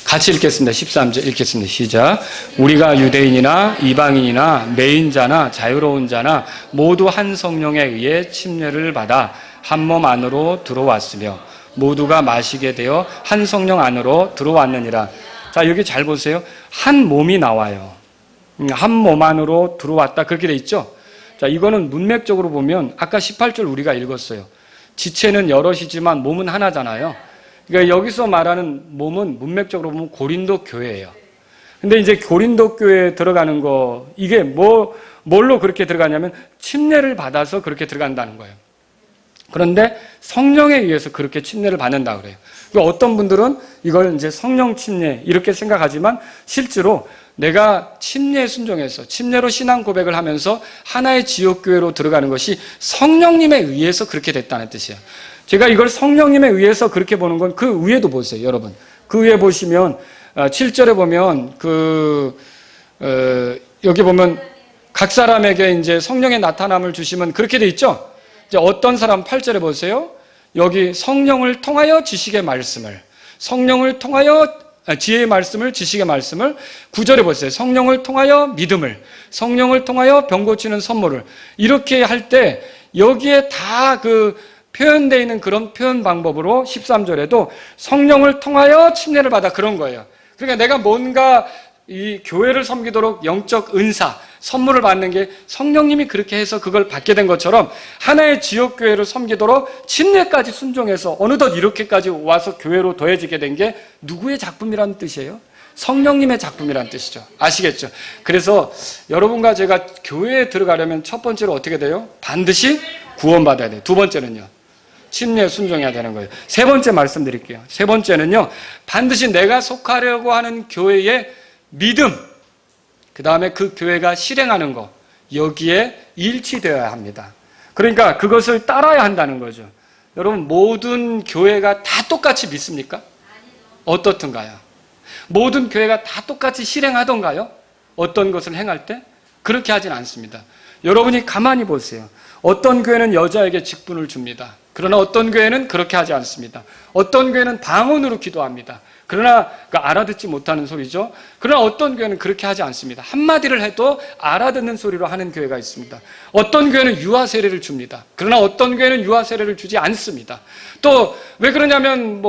같이 읽겠습니다. 13절 읽겠습니다. 시작. 우리가 유대인이나 이방인이나 매인자나 자유로운 자나 모두 한 성령에 의해 침례를 받아 한 몸 안으로 들어왔으며 모두가 마시게 되어 한 성령 안으로 들어왔느니라. 자, 여기 잘 보세요. 한 몸이 나와요. 한 몸 안으로 들어왔다. 그렇게 돼 있죠? 자, 이거는 문맥적으로 보면 아까 18절 우리가 읽었어요. 지체는 여럿이지만 몸은 하나잖아요. 그러니까 여기서 말하는 몸은 문맥적으로 보면 고린도 교회예요. 근데 이제 고린도 교회에 들어가는 거, 이게 뭘로 그렇게 들어가냐면 침례를 받아서 그렇게 들어간다는 거예요. 그런데 성령에 의해서 그렇게 침례를 받는다 그래요. 어떤 분들은 이걸 이제 성령 침례 이렇게 생각하지만 실제로 내가 침례에 순종해서 침례로 신앙 고백을 하면서 하나의 지역교회로 들어가는 것이 성령님에 의해서 그렇게 됐다는 뜻이에요. 제가 이걸 성령님에 의해서 그렇게 보는 건 그 위에도 보세요, 여러분. 그 위에 보시면 7절에 보면 여기 보면 각 사람에게 이제 성령의 나타남을 주시면 그렇게 돼 있죠. 이제 어떤 사람 8절에 보세요. 여기 성령을 통하여 지식의 말씀을, 성령을 통하여 지혜의 말씀을, 지식의 말씀을 9절에 보세요. 성령을 통하여 믿음을, 성령을 통하여 병 고치는 선물을 이렇게 할 때 여기에 다 표현되어 있는 그런 표현 방법으로 13절에도 성령을 통하여 침례를 받아 그런 거예요. 그러니까 내가 뭔가 이 교회를 섬기도록 영적 은사, 선물을 받는 게 성령님이 그렇게 해서 그걸 받게 된 것처럼 하나의 지역교회를 섬기도록 침례까지 순종해서 어느덧 이렇게까지 와서 교회로 더해지게 된 게 누구의 작품이라는 뜻이에요? 성령님의 작품이라는 뜻이죠. 아시겠죠? 그래서 여러분과 제가 교회에 들어가려면 첫 번째로 어떻게 돼요? 반드시 구원받아야 돼요. 두 번째는요, 침례에 순종해야 되는 거예요. 세 번째 말씀드릴게요. 세 번째는요, 반드시 내가 속하려고 하는 교회의 믿음, 그 다음에 그 교회가 실행하는 거, 여기에 일치되어야 합니다. 그러니까 그것을 따라야 한다는 거죠. 여러분, 모든 교회가 다 똑같이 믿습니까? 어떻든가요? 모든 교회가 다 똑같이 실행하던가요? 어떤 것을 행할 때? 그렇게 하진 않습니다. 여러분이 가만히 보세요. 어떤 교회는 여자에게 직분을 줍니다. 그러나 어떤 교회는 그렇게 하지 않습니다. 어떤 교회는 방언으로 기도합니다. 그러나 알아듣지 못하는 소리죠. 그러나 어떤 교회는 그렇게 하지 않습니다. 한마디를 해도 알아듣는 소리로 하는 교회가 있습니다. 어떤 교회는 유아 세례를 줍니다. 그러나 어떤 교회는 유아 세례를 주지 않습니다. 또 왜 그러냐면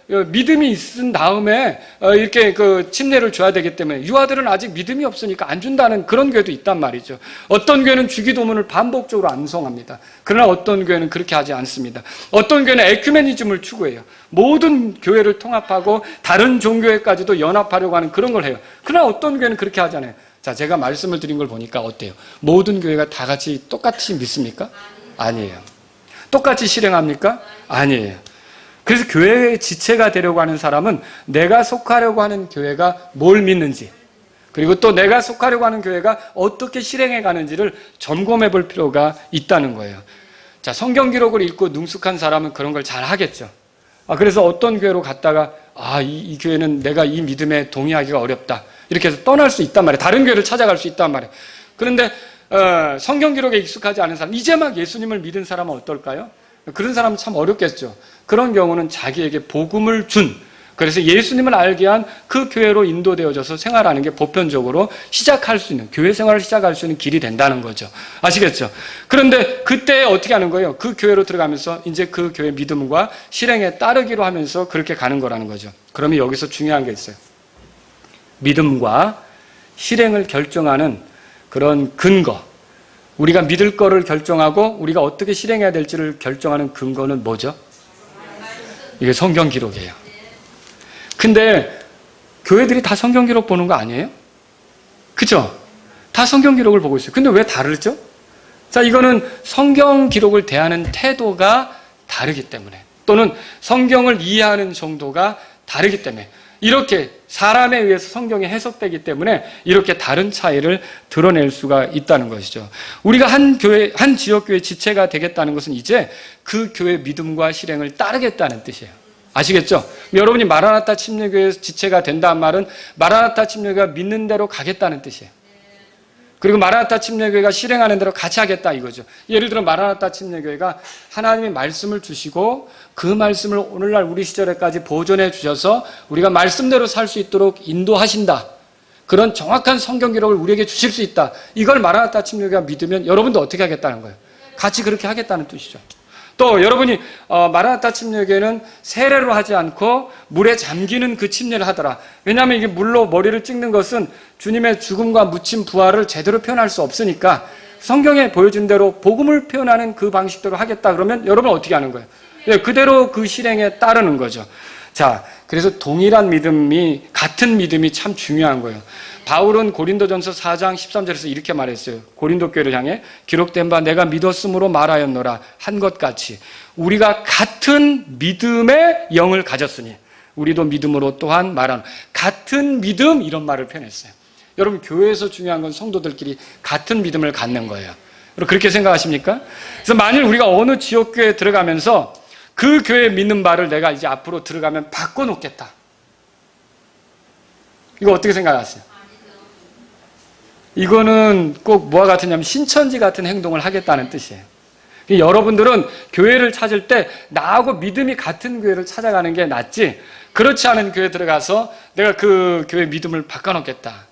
믿음이 있은 다음에 이렇게 침례를 줘야 되기 때문에 유아들은 아직 믿음이 없으니까 안 준다는 그런 교회도 있단 말이죠. 어떤 교회는 주기도문을 반복적으로 암송합니다. 그러나 어떤 교회는 그렇게 하지 않습니다. 어떤 교회는 에큐메니즘을 추구해요. 모든 교회를 통합하고 다른 종교회까지도 연합하려고 하는 그런 걸 해요. 그러나 어떤 교회는 그렇게 하잖아요. 자, 제가 말씀을 드린 걸 보니까 어때요? 모든 교회가 다 같이 똑같이 믿습니까? 아니에요. 똑같이 실행합니까? 아니에요. 그래서 교회의 지체가 되려고 하는 사람은 내가 속하려고 하는 교회가 뭘 믿는지, 그리고 또 내가 속하려고 하는 교회가 어떻게 실행해 가는지를 점검해 볼 필요가 있다는 거예요. 자, 성경 기록을 읽고 능숙한 사람은 그런 걸 잘 하겠죠. 그래서 어떤 교회로 갔다가 이 교회는 내가 이 믿음에 동의하기가 어렵다, 이렇게 해서 떠날 수 있단 말이에요. 다른 교회를 찾아갈 수 있단 말이에요. 그런데 성경 기록에 익숙하지 않은 사람, 이제 막 예수님을 믿은 사람은 어떨까요? 그런 사람은 참 어렵겠죠. 그런 경우는 자기에게 복음을 준, 그래서 예수님을 알게 한 그 교회로 인도되어져서 생활하는 게 보편적으로 시작할 수 있는, 교회 생활을 시작할 수 있는 길이 된다는 거죠. 아시겠죠? 그런데 그때 어떻게 하는 거예요? 그 교회로 들어가면서 이제 그 교회 믿음과 실행에 따르기로 하면서 그렇게 가는 거라는 거죠. 그러면 여기서 중요한 게 있어요. 믿음과 실행을 결정하는 그런 근거, 우리가 믿을 거를 결정하고 우리가 어떻게 실행해야 될지를 결정하는 근거는 뭐죠? 이게 성경 기록이에요. 근데 교회들이 다 성경 기록 보는 거 아니에요? 그죠? 다 성경 기록을 보고 있어요. 근데 왜 다르죠? 자, 이거는 성경 기록을 대하는 태도가 다르기 때문에, 또는 성경을 이해하는 정도가 다르기 때문에, 이렇게 사람에 의해서 성경이 해석되기 때문에 이렇게 다른 차이를 드러낼 수가 있다는 것이죠. 우리가 한 교회, 한 지역교회 지체가 되겠다는 것은 이제 그 교회 믿음과 실행을 따르겠다는 뜻이에요. 아시겠죠? 여러분이 마라나타 침례교회 지체가 된다는 말은 마라나타 침례교회가 믿는 대로 가겠다는 뜻이에요. 그리고 마라나타 침례교회가 실행하는 대로 같이 하겠다 이거죠. 예를 들어 마라나타 침례교회가 하나님이 말씀을 주시고 그 말씀을 오늘날 우리 시절에까지 보존해 주셔서 우리가 말씀대로 살 수 있도록 인도하신다, 그런 정확한 성경 기록을 우리에게 주실 수 있다, 이걸 마라나타 침례교회가 믿으면 여러분도 어떻게 하겠다는 거예요? 같이 그렇게 하겠다는 뜻이죠. 또 여러분이 마라나타 침례교회는 세례로 하지 않고 물에 잠기는 그 침례를 하더라. 왜냐하면 이게 물로 머리를 찍는 것은 주님의 죽음과 묻힘 부활을 제대로 표현할 수 없으니까 성경에 보여준 대로 복음을 표현하는 그 방식대로 하겠다 그러면 여러분 어떻게 하는 거예요? 그대로 그 실행에 따르는 거죠. 자, 그래서 동일한 믿음이, 같은 믿음이 참 중요한 거예요. 바울은 고린도전서 4장 13절에서 이렇게 말했어요. 고린도 교회를 향해 기록된 바 내가 믿었으므로 말하였노라 한 것 같이 우리가 같은 믿음의 영을 가졌으니 우리도 믿음으로 또한 말하는, 같은 믿음, 이런 말을 표현했어요. 여러분, 교회에서 중요한 건 성도들끼리 같은 믿음을 갖는 거예요. 여러분, 그렇게 생각하십니까? 그래서 만일 우리가 어느 지역교회에 들어가면서 그 교회 믿는 바를 내가 이제 앞으로 들어가면 바꿔놓겠다, 이거 어떻게 생각하세요? 이거는 꼭 뭐와 같으냐면 신천지 같은 행동을 하겠다는 뜻이에요. 여러분들은 교회를 찾을 때 나하고 믿음이 같은 교회를 찾아가는 게 낫지, 그렇지 않은 교회 들어가서 내가 그 교회 믿음을 바꿔놓겠다.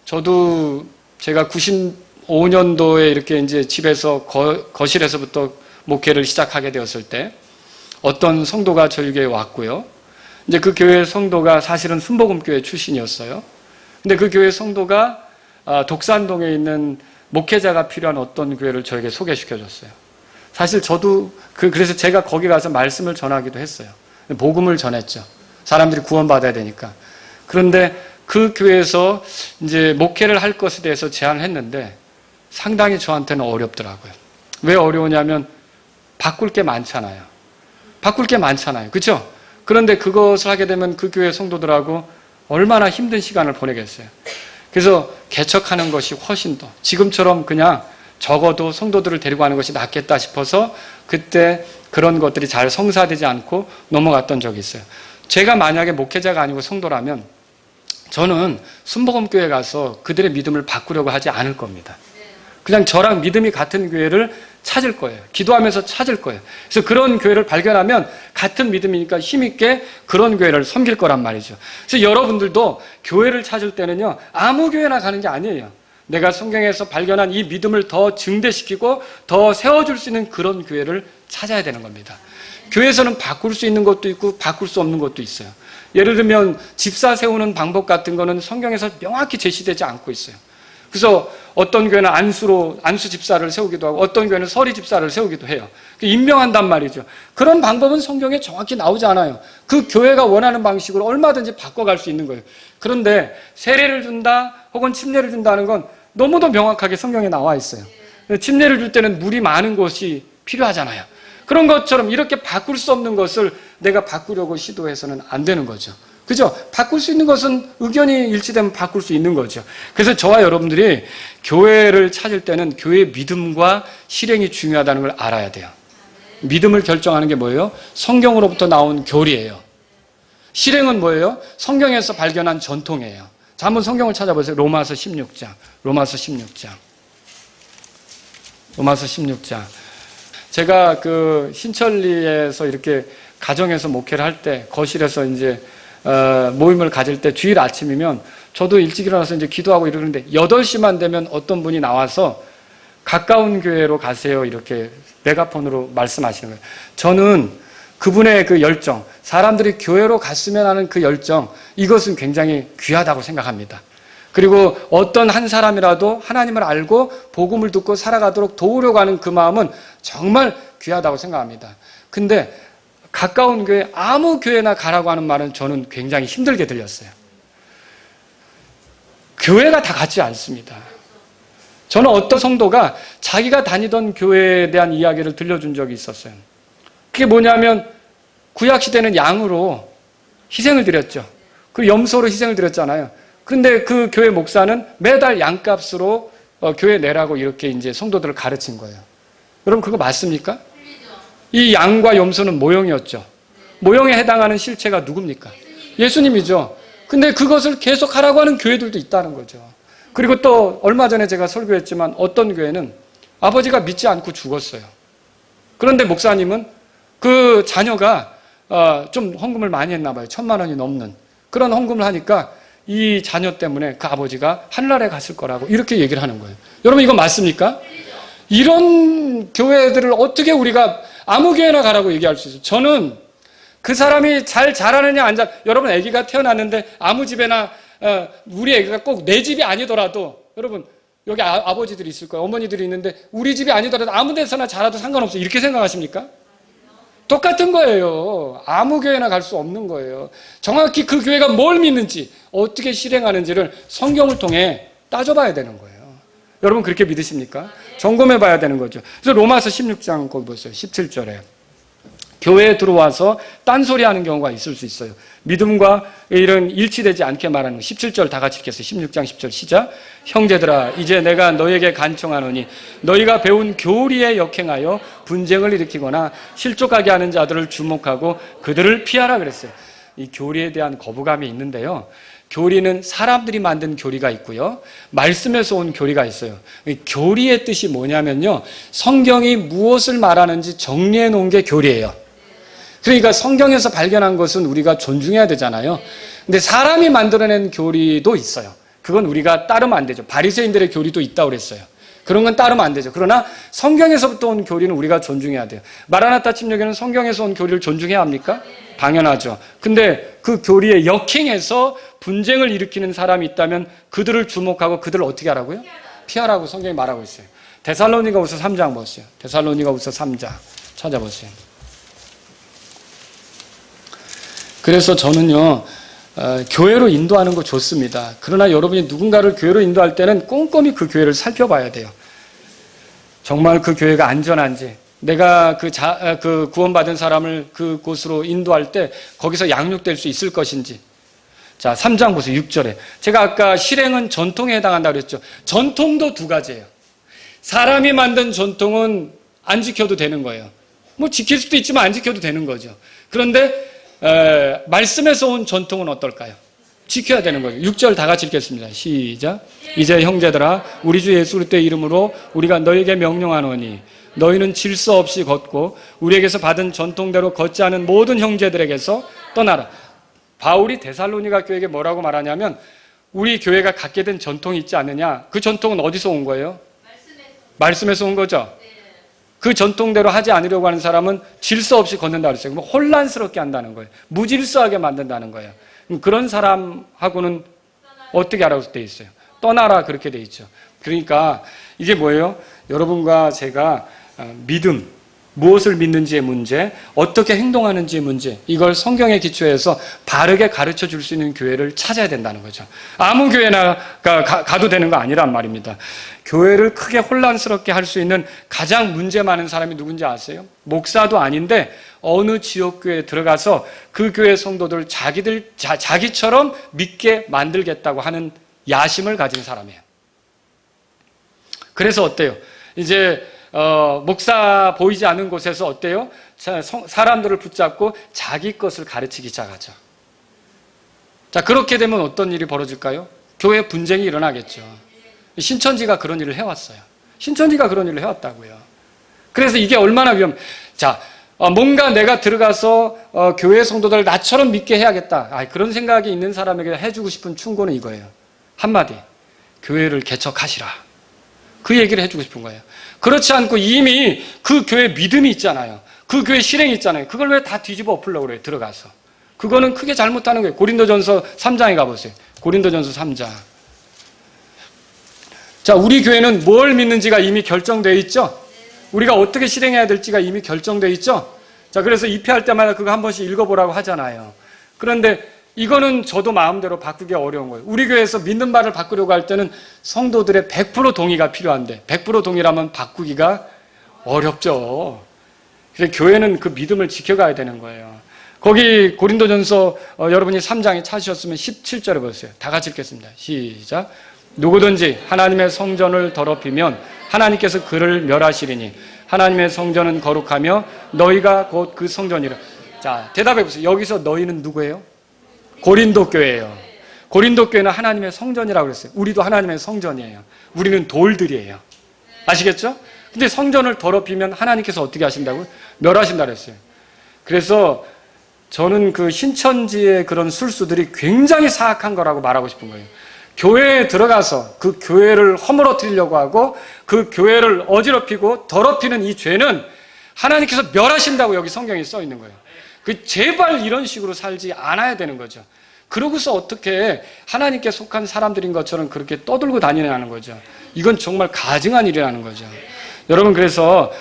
저도 제가 95년도에 이렇게 이제 집에서 거실에서부터 목회를 시작하게 되었을 때 어떤 성도가 저희 교회에 왔고요. 이제 그 교회 성도가 사실은 순복음교회 출신이었어요. 근데 그 교회 성도가 독산동에 있는 목회자가 필요한 어떤 교회를 저에게 소개시켜줬어요. 사실 저도 그래서 제가 거기 가서 말씀을 전하기도 했어요. 복음을 전했죠. 사람들이 구원받아야 되니까. 그런데 그 교회에서 이제 목회를 할 것에 대해서 제안을 했는데 상당히 저한테는 어렵더라고요. 왜 어려우냐면 바꿀 게 많잖아요. 그렇죠? 그런데 그것을 하게 되면 그 교회 성도들하고 얼마나 힘든 시간을 보내겠어요. 그래서 개척하는 것이 훨씬 더, 지금처럼 그냥 적어도 성도들을 데리고 가는 것이 낫겠다 싶어서 그때 그런 것들이 잘 성사되지 않고 넘어갔던 적이 있어요. 제가 만약에 목회자가 아니고 성도라면 저는 순복음교회 가서 그들의 믿음을 바꾸려고 하지 않을 겁니다. 그냥 저랑 믿음이 같은 교회를 찾을 거예요. 기도하면서 찾을 거예요. 그래서 그런 교회를 발견하면 같은 믿음이니까 힘있게 그런 교회를 섬길 거란 말이죠. 그래서 여러분들도 교회를 찾을 때는요, 아무 교회나 가는 게 아니에요. 내가 성경에서 발견한 이 믿음을 더 증대시키고 더 세워줄 수 있는 그런 교회를 찾아야 되는 겁니다. 교회에서는 바꿀 수 있는 것도 있고 바꿀 수 없는 것도 있어요. 예를 들면 집사 세우는 방법 같은 거는 성경에서 명확히 제시되지 않고 있어요. 그래서 어떤 교회는 안수 집사를 세우기도 하고 어떤 교회는 서리 집사를 세우기도 해요. 임명한단 말이죠. 그런 방법은 성경에 정확히 나오지 않아요. 그 교회가 원하는 방식으로 얼마든지 바꿔갈 수 있는 거예요. 그런데 세례를 준다 혹은 침례를 준다는 건 너무도 명확하게 성경에 나와 있어요. 침례를 줄 때는 물이 많은 곳이 필요하잖아요. 그런 것처럼 이렇게 바꿀 수 없는 것을 내가 바꾸려고 시도해서는 안 되는 거죠. 그죠? 바꿀 수 있는 것은 의견이 일치되면 바꿀 수 있는 거죠. 그래서 저와 여러분들이 교회를 찾을 때는 교회의 믿음과 실행이 중요하다는 걸 알아야 돼요. 믿음을 결정하는 게 뭐예요? 성경으로부터 나온 교리예요. 실행은 뭐예요? 성경에서 발견한 전통이에요. 자, 한번 성경을 찾아보세요. 로마서 16장. 로마서 16장. 제가 그 신천리에서 이렇게 가정에서 목회를 할 때 거실에서 이제 모임을 가질 때 주일 아침이면 저도 일찍 일어나서 이제 기도하고 이러는데 8시만 되면 어떤 분이 나와서 가까운 교회로 가세요 이렇게 메가폰으로 말씀하시는 거예요. 저는 그분의 그 열정, 사람들이 교회로 갔으면 하는 그 열정, 이것은 굉장히 귀하다고 생각합니다. 그리고 어떤 한 사람이라도 하나님을 알고 복음을 듣고 살아가도록 도우려고 하는 그 마음은 정말 귀하다고 생각합니다. 근데 가까운 교회, 아무 교회나 가라고 하는 말은 저는 굉장히 힘들게 들렸어요. 교회가 다 같지 않습니다. 저는 어떤 성도가 자기가 다니던 교회에 대한 이야기를 들려준 적이 있었어요. 그게 뭐냐면 구약시대는 양으로 희생을 드렸죠. 그리고 염소로 희생을 드렸잖아요. 그런데 그 교회 목사는 매달 양값으로 교회 내라고 이렇게 이제 성도들을 가르친 거예요. 여러분 그거 맞습니까? 이 양과 염소는 모형이었죠. 모형에 해당하는 실체가 누굽니까? 예수님이죠. 근데 그것을 계속 하라고 하는 교회들도 있다는 거죠. 그리고 또 얼마 전에 제가 설교했지만 어떤 교회는 아버지가 믿지 않고 죽었어요. 그런데 목사님은 그 자녀가 좀 헌금을 많이 했나 봐요. 1,000만 원이 넘는 그런 헌금을 하니까 이 자녀 때문에 그 아버지가 하늘나라에 갔을 거라고 이렇게 얘기를 하는 거예요. 여러분 이거 맞습니까? 이런 교회들을 어떻게 우리가 아무 교회나 가라고 얘기할 수 있어요? 저는 그 사람이 잘 자라느냐 안 잘, 여러분 아기가 태어났는데 아무 집에나 우리 아기가 꼭 내 집이 아니더라도 여러분 여기 아버지들이 있을 거예요. 어머니들이 있는데 우리 집이 아니더라도 아무 데서나 자라도 상관없어요. 이렇게 생각하십니까? 똑같은 거예요. 아무 교회나 갈 수 없는 거예요. 정확히 그 교회가 뭘 믿는지 어떻게 실행하는지를 성경을 통해 따져봐야 되는 거예요. 여러분 그렇게 믿으십니까? 점검해 봐야 되는 거죠. 그래서 로마서 16장 거기 보세요. 17절에 교회에 들어와서 딴소리 하는 경우가 있을 수 있어요. 믿음과 이런 일치되지 않게 말하는 거. 17절 다 같이 읽겠어요. 16장 10절 시작. 형제들아 이제 내가 너에게 간청하노니 너희가 배운 교리에 역행하여 분쟁을 일으키거나 실족하게 하는 자들을 주목하고 그들을 피하라 그랬어요. 이 교리에 대한 거부감이 있는데요. 교리는 사람들이 만든 교리가 있고요. 말씀에서 온 교리가 있어요. 교리의 뜻이 뭐냐면요. 성경이 무엇을 말하는지 정리해 놓은 게 교리예요. 그러니까 성경에서 발견한 것은 우리가 존중해야 되잖아요. 근데 사람이 만들어낸 교리도 있어요. 그건 우리가 따르면 안 되죠. 바리새인들의 교리도 있다고 그랬어요. 그런 건 따르면 안 되죠. 그러나 성경에서부터 온 교리는 우리가 존중해야 돼요. 마라나타 침례교는 성경에서 온 교리를 존중해야 합니까? 당연하죠. 근데 그 교리에 역행해서 분쟁을 일으키는 사람이 있다면 그들을 주목하고 그들을 어떻게 하라고요? 피하라고 성경이 말하고 있어요. 데살로니가후서 3장 보세요. 데살로니가후서 3장 찾아보세요. 그래서 저는요, 교회로 인도하는 거 좋습니다. 그러나 여러분이 누군가를 교회로 인도할 때는 꼼꼼히 그 교회를 살펴봐야 돼요. 정말 그 교회가 안전한지, 내가 그 구원받은 사람을 그곳으로 인도할 때 거기서 양육될 수 있을 것인지. 자, 3장 보세요. 6절에. 제가 아까 실행은 전통에 해당한다고 그랬죠. 전통도 두 가지예요. 사람이 만든 전통은 안 지켜도 되는 거예요. 뭐 지킬 수도 있지만 안 지켜도 되는 거죠. 그런데 말씀에서 온 전통은 어떨까요? 지켜야 되는 거예요. 6절 다 같이 읽겠습니다. 시작. 이제 형제들아 우리 주 예수 그리스도의 이름으로 우리가 너에게 명령하노니 너희는 질서 없이 걷고 우리에게서 받은 전통대로 걷지 않은 모든 형제들에게서 떠나라. 바울이 데살로니가 교회에게 뭐라고 말하냐면 우리 교회가 갖게 된 전통이 있지 않느냐. 그 전통은 어디서 온 거예요? 말씀에서 온 거죠. 그 전통대로 하지 않으려고 하는 사람은 질서 없이 걷는다 그랬어요. 혼란스럽게 한다는 거예요. 무질서하게 만든다는 거예요. 그런 사람하고는 어떻게 하라고 돼 있어요? 떠나라 그렇게 돼 있죠. 그러니까 이게 뭐예요? 여러분과 제가 믿음, 무엇을 믿는지의 문제, 어떻게 행동하는지의 문제, 이걸 성경에 기초해서 바르게 가르쳐 줄 수 있는 교회를 찾아야 된다는 거죠. 아무 교회나 가도 되는 거 아니란 말입니다. 교회를 크게 혼란스럽게 할 수 있는 가장 문제 많은 사람이 누군지 아세요? 목사도 아닌데 어느 지역교회에 들어가서 그 교회 성도들 자기처럼 믿게 만들겠다고 하는 야심을 가진 사람이에요. 그래서 어때요? 이제 목사 보이지 않는 곳에서 어때요? 사람들을 붙잡고 자기 것을 가르치기 시작하죠. 자, 그렇게 되면 어떤 일이 벌어질까요? 교회 분쟁이 일어나겠죠. 신천지가 그런 일을 해왔어요. 신천지가 그런 일을 해왔다고요. 그래서 이게 얼마나 자, 뭔가 내가 들어가서 교회 성도들 나처럼 믿게 해야겠다. 그런 생각이 있는 사람에게 해주고 싶은 충고는 이거예요. 한마디, 교회를 개척하시라. 그 얘기를 해주고 싶은 거예요. 그렇지 않고 이미 그 교회 믿음이 있잖아요. 그 교회 실행이 있잖아요. 그걸 왜 다 뒤집어 엎으려고 그래요, 들어가서. 그거는 크게 잘못하는 거예요. 고린도전서 3장에 가보세요. 고린도전서 3장. 자, 우리 교회는 뭘 믿는지가 이미 결정되어 있죠? 우리가 어떻게 실행해야 될지가 이미 결정되어 있죠? 자, 그래서 입회할 때마다 그거 한 번씩 읽어보라고 하잖아요. 그런데 이거는 저도 마음대로 바꾸기 어려운 거예요. 우리 교회에서 믿는 바를 바꾸려고 할 때는 성도들의 100% 동의가 필요한데 100% 동의라면 바꾸기가 어렵죠. 그래서 교회는 그 믿음을 지켜가야 되는 거예요. 거기 고린도전서 여러분이 3장에 찾으셨으면 17절에 보세요. 다 같이 읽겠습니다. 시작. 누구든지 하나님의 성전을 더럽히면 하나님께서 그를 멸하시리니 하나님의 성전은 거룩하며 너희가 곧 그 성전이라. 자, 대답해 보세요. 여기서 너희는 누구예요? 고린도 교회예요. 고린도 교회는 하나님의 성전이라고 그랬어요. 우리도 하나님의 성전이에요. 우리는 돌들이에요. 아시겠죠? 근데 성전을 더럽히면 하나님께서 어떻게 하신다고요? 멸하신다 그랬어요. 그래서 저는 그 신천지의 그런 술수들이 굉장히 사악한 거라고 말하고 싶은 거예요. 교회에 들어가서 그 교회를 허물어뜨리려고 하고 그 교회를 어지럽히고 더럽히는 이 죄는 하나님께서 멸하신다고 여기 성경에 써 있는 거예요. 제발 이런 식으로 살지 않아야 되는 거죠. 그러고서 어떻게 하나님께 속한 사람들인 것처럼 그렇게 떠들고 다니냐는 거죠. 이건 정말 가증한 일이라는 거죠. 여러분, 그래서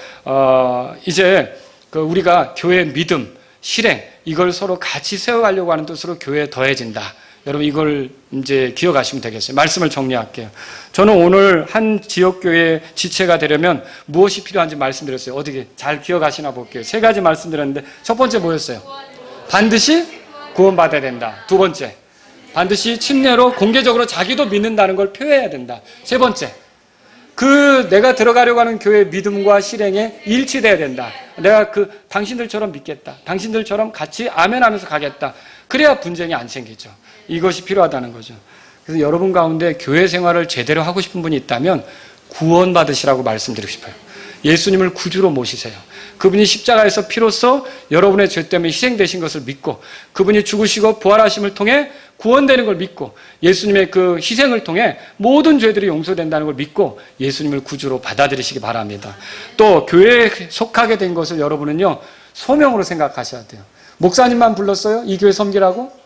이제 우리가 교회의 믿음, 실행, 이걸 서로 같이 세워가려고 하는 뜻으로 교회에 더해진다. 여러분, 이걸 이제 기억하시면 되겠어요. 말씀을 정리할게요. 저는 오늘 한 지역교회 지체가 되려면 무엇이 필요한지 말씀드렸어요. 어떻게 잘 기억하시나 볼게요. 3가지 말씀드렸는데 첫 번째 뭐였어요? 반드시 구원받아야 된다. 두 번째, 반드시 침례로 공개적으로 자기도 믿는다는 걸 표해야 된다. 세 번째, 내가 들어가려고 하는 교회의 믿음과 실행에 일치돼야 된다. 내가 당신들처럼 믿겠다. 당신들처럼 같이 아멘하면서 가겠다. 그래야 분쟁이 안 생기죠. 이것이 필요하다는 거죠. 그래서 여러분 가운데 교회 생활을 제대로 하고 싶은 분이 있다면 구원받으시라고 말씀드리고 싶어요. 예수님을 구주로 모시세요. 그분이 십자가에서 피로써 여러분의 죄 때문에 희생되신 것을 믿고 그분이 죽으시고 부활하심을 통해 구원되는 걸 믿고 예수님의 그 희생을 통해 모든 죄들이 용서된다는 걸 믿고 예수님을 구주로 받아들이시기 바랍니다. 또 교회에 속하게 된 것을 여러분은요, 소명으로 생각하셔야 돼요. 목사님만 불렀어요? 이 교회 섬기라고?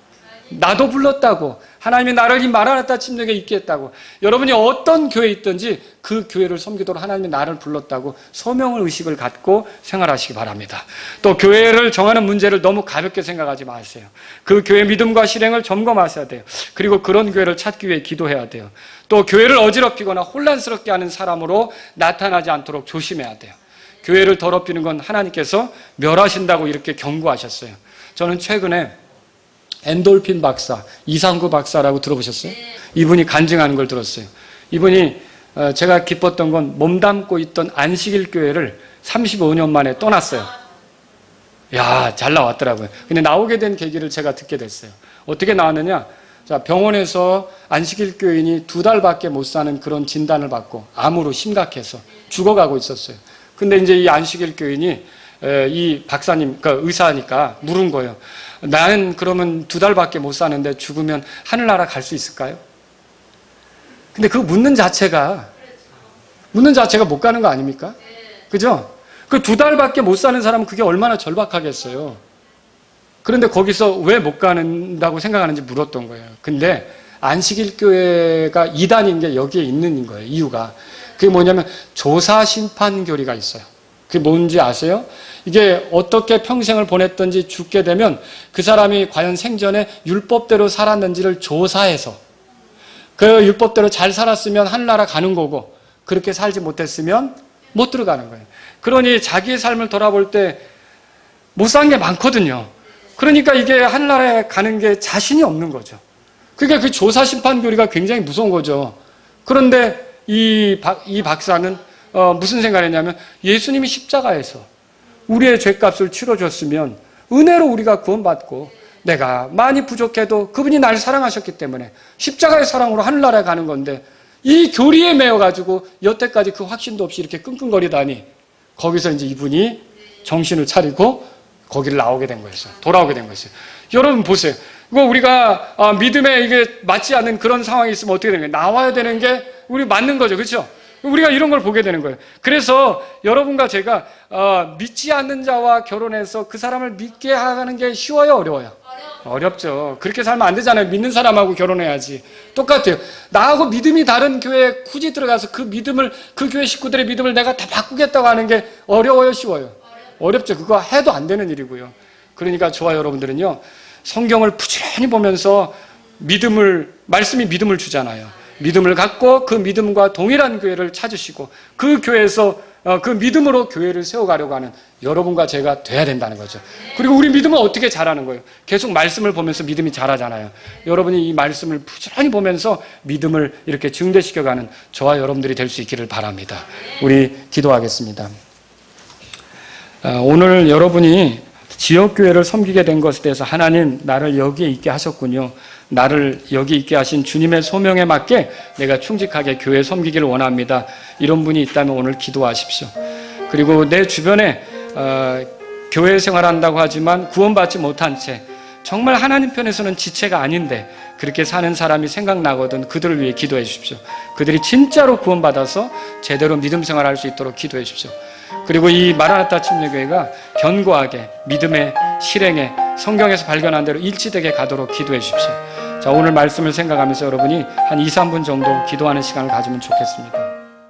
나도 불렀다고. 하나님이 나를 이 마라나타 침략에 있게 했다고. 여러분이 어떤 교회에 있든지 그 교회를 섬기도록 하나님이 나를 불렀다고 소명을 의식을 갖고 생활하시기 바랍니다. 또 교회를 정하는 문제를 너무 가볍게 생각하지 마세요. 그 교회 믿음과 실행을 점검하셔야 돼요. 그리고 그런 교회를 찾기 위해 기도해야 돼요. 또 교회를 어지럽히거나 혼란스럽게 하는 사람으로 나타나지 않도록 조심해야 돼요. 교회를 더럽히는 건 하나님께서 멸하신다고 이렇게 경고하셨어요. 저는 최근에 엔돌핀 박사, 이상구 박사라고 들어보셨어요? 이분이 간증하는 걸 들었어요. 이분이 제가 기뻤던 건 몸담고 있던 안식일 교회를 35년 만에 떠났어요. 야, 잘 나왔더라고요. 근데 나오게 된 계기를 제가 듣게 됐어요. 어떻게 나왔느냐? 자, 병원에서 안식일 교인이 2달밖에 못 사는 그런 진단을 받고 암으로 심각해서 죽어가고 있었어요. 근데 이제 이 안식일 교인이 이 박사님, 그러니까 의사니까 물은 거예요. 나는 그러면 2달밖에 못 사는데 죽으면 하늘나라 갈 수 있을까요? 근데 그 묻는 자체가 못 가는 거 아닙니까? 그죠? 그 2달밖에 못 사는 사람은 그게 얼마나 절박하겠어요. 그런데 거기서 왜 못 가는다고 생각하는지 물었던 거예요. 근데 안식일 교회가 이단인 게 여기에 있는 거예요. 이유가. 그게 뭐냐면 조사심판교리가 있어요. 그게 뭔지 아세요? 이게 어떻게 평생을 보냈던지 죽게 되면 그 사람이 과연 생전에 율법대로 살았는지를 조사해서 그 율법대로 잘 살았으면 하늘나라 가는 거고 그렇게 살지 못했으면 못 들어가는 거예요. 그러니 자기의 삶을 돌아볼 때 못 산 게 많거든요. 그러니까 이게 하늘나라에 가는 게 자신이 없는 거죠. 그러니까 그 조사심판교리가 굉장히 무서운 거죠. 그런데 이 박사는 무슨 생각을 했냐면 예수님이 십자가에서 우리의 죄값을 치러줬으면 은혜로 우리가 구원받고 내가 많이 부족해도 그분이 날 사랑하셨기 때문에 십자가의 사랑으로 하늘나라에 가는 건데 이 교리에 매여가지고 여태까지 그 확신도 없이 이렇게 끙끙거리다니 거기서 이제 이분이 정신을 차리고 거기를 나오게 된 거였어요. 돌아오게 된 거였어요. 여러분 보세요. 이거 우리가 믿음에 이게 맞지 않는 그런 상황이 있으면 어떻게 되는 거예요? 나와야 되는 게 우리 맞는 거죠. 그렇죠? 우리가 이런 걸 보게 되는 거예요. 그래서 여러분과 제가 믿지 않는 자와 결혼해서 그 사람을 믿게 하는 게 쉬워요? 어려워요? 어렵죠. 그렇게 살면 안 되잖아요. 믿는 사람하고 결혼해야지. 똑같아요. 나하고 믿음이 다른 교회에 굳이 들어가서 그 믿음을, 그 교회 식구들의 믿음을 내가 다 바꾸겠다고 하는 게 어려워요? 쉬워요? 어렵죠. 그거 해도 안 되는 일이고요. 그러니까 저와 여러분들은요, 성경을 부지런히 보면서 말씀이 믿음을 주잖아요. 믿음을 갖고 그 믿음과 동일한 교회를 찾으시고 그 교회에서 그 믿음으로 교회를 세워가려고 하는 여러분과 제가 돼야 된다는 거죠. 그리고 우리 믿음은 어떻게 자라는 거예요? 계속 말씀을 보면서 믿음이 자라잖아요. 여러분이 이 말씀을 부지런히 보면서 믿음을 이렇게 증대시켜가는 저와 여러분들이 될 수 있기를 바랍니다. 우리 기도하겠습니다. 오늘 여러분이 지역교회를 섬기게 된 것에 대해서 하나님 나를 여기에 있게 하셨군요. 나를 여기 있게 하신 주님의 소명에 맞게 내가 충직하게 교회 섬기기를 원합니다. 이런 분이 있다면 오늘 기도하십시오. 그리고 내 주변에 교회 생활한다고 하지만 구원받지 못한 채 정말 하나님 편에서는 지체가 아닌데 그렇게 사는 사람이 생각나거든 그들을 위해 기도해 주십시오. 그들이 진짜로 구원받아서 제대로 믿음 생활할 수 있도록 기도해 주십시오. 그리고 이 마라나타 침례교회가 견고하게 믿음의 실행에 성경에서 발견한 대로 일치되게 가도록 기도해 주십시오. 자, 오늘 말씀을 생각하면서 여러분이 한 2, 3분 정도 기도하는 시간을 가지면 좋겠습니다.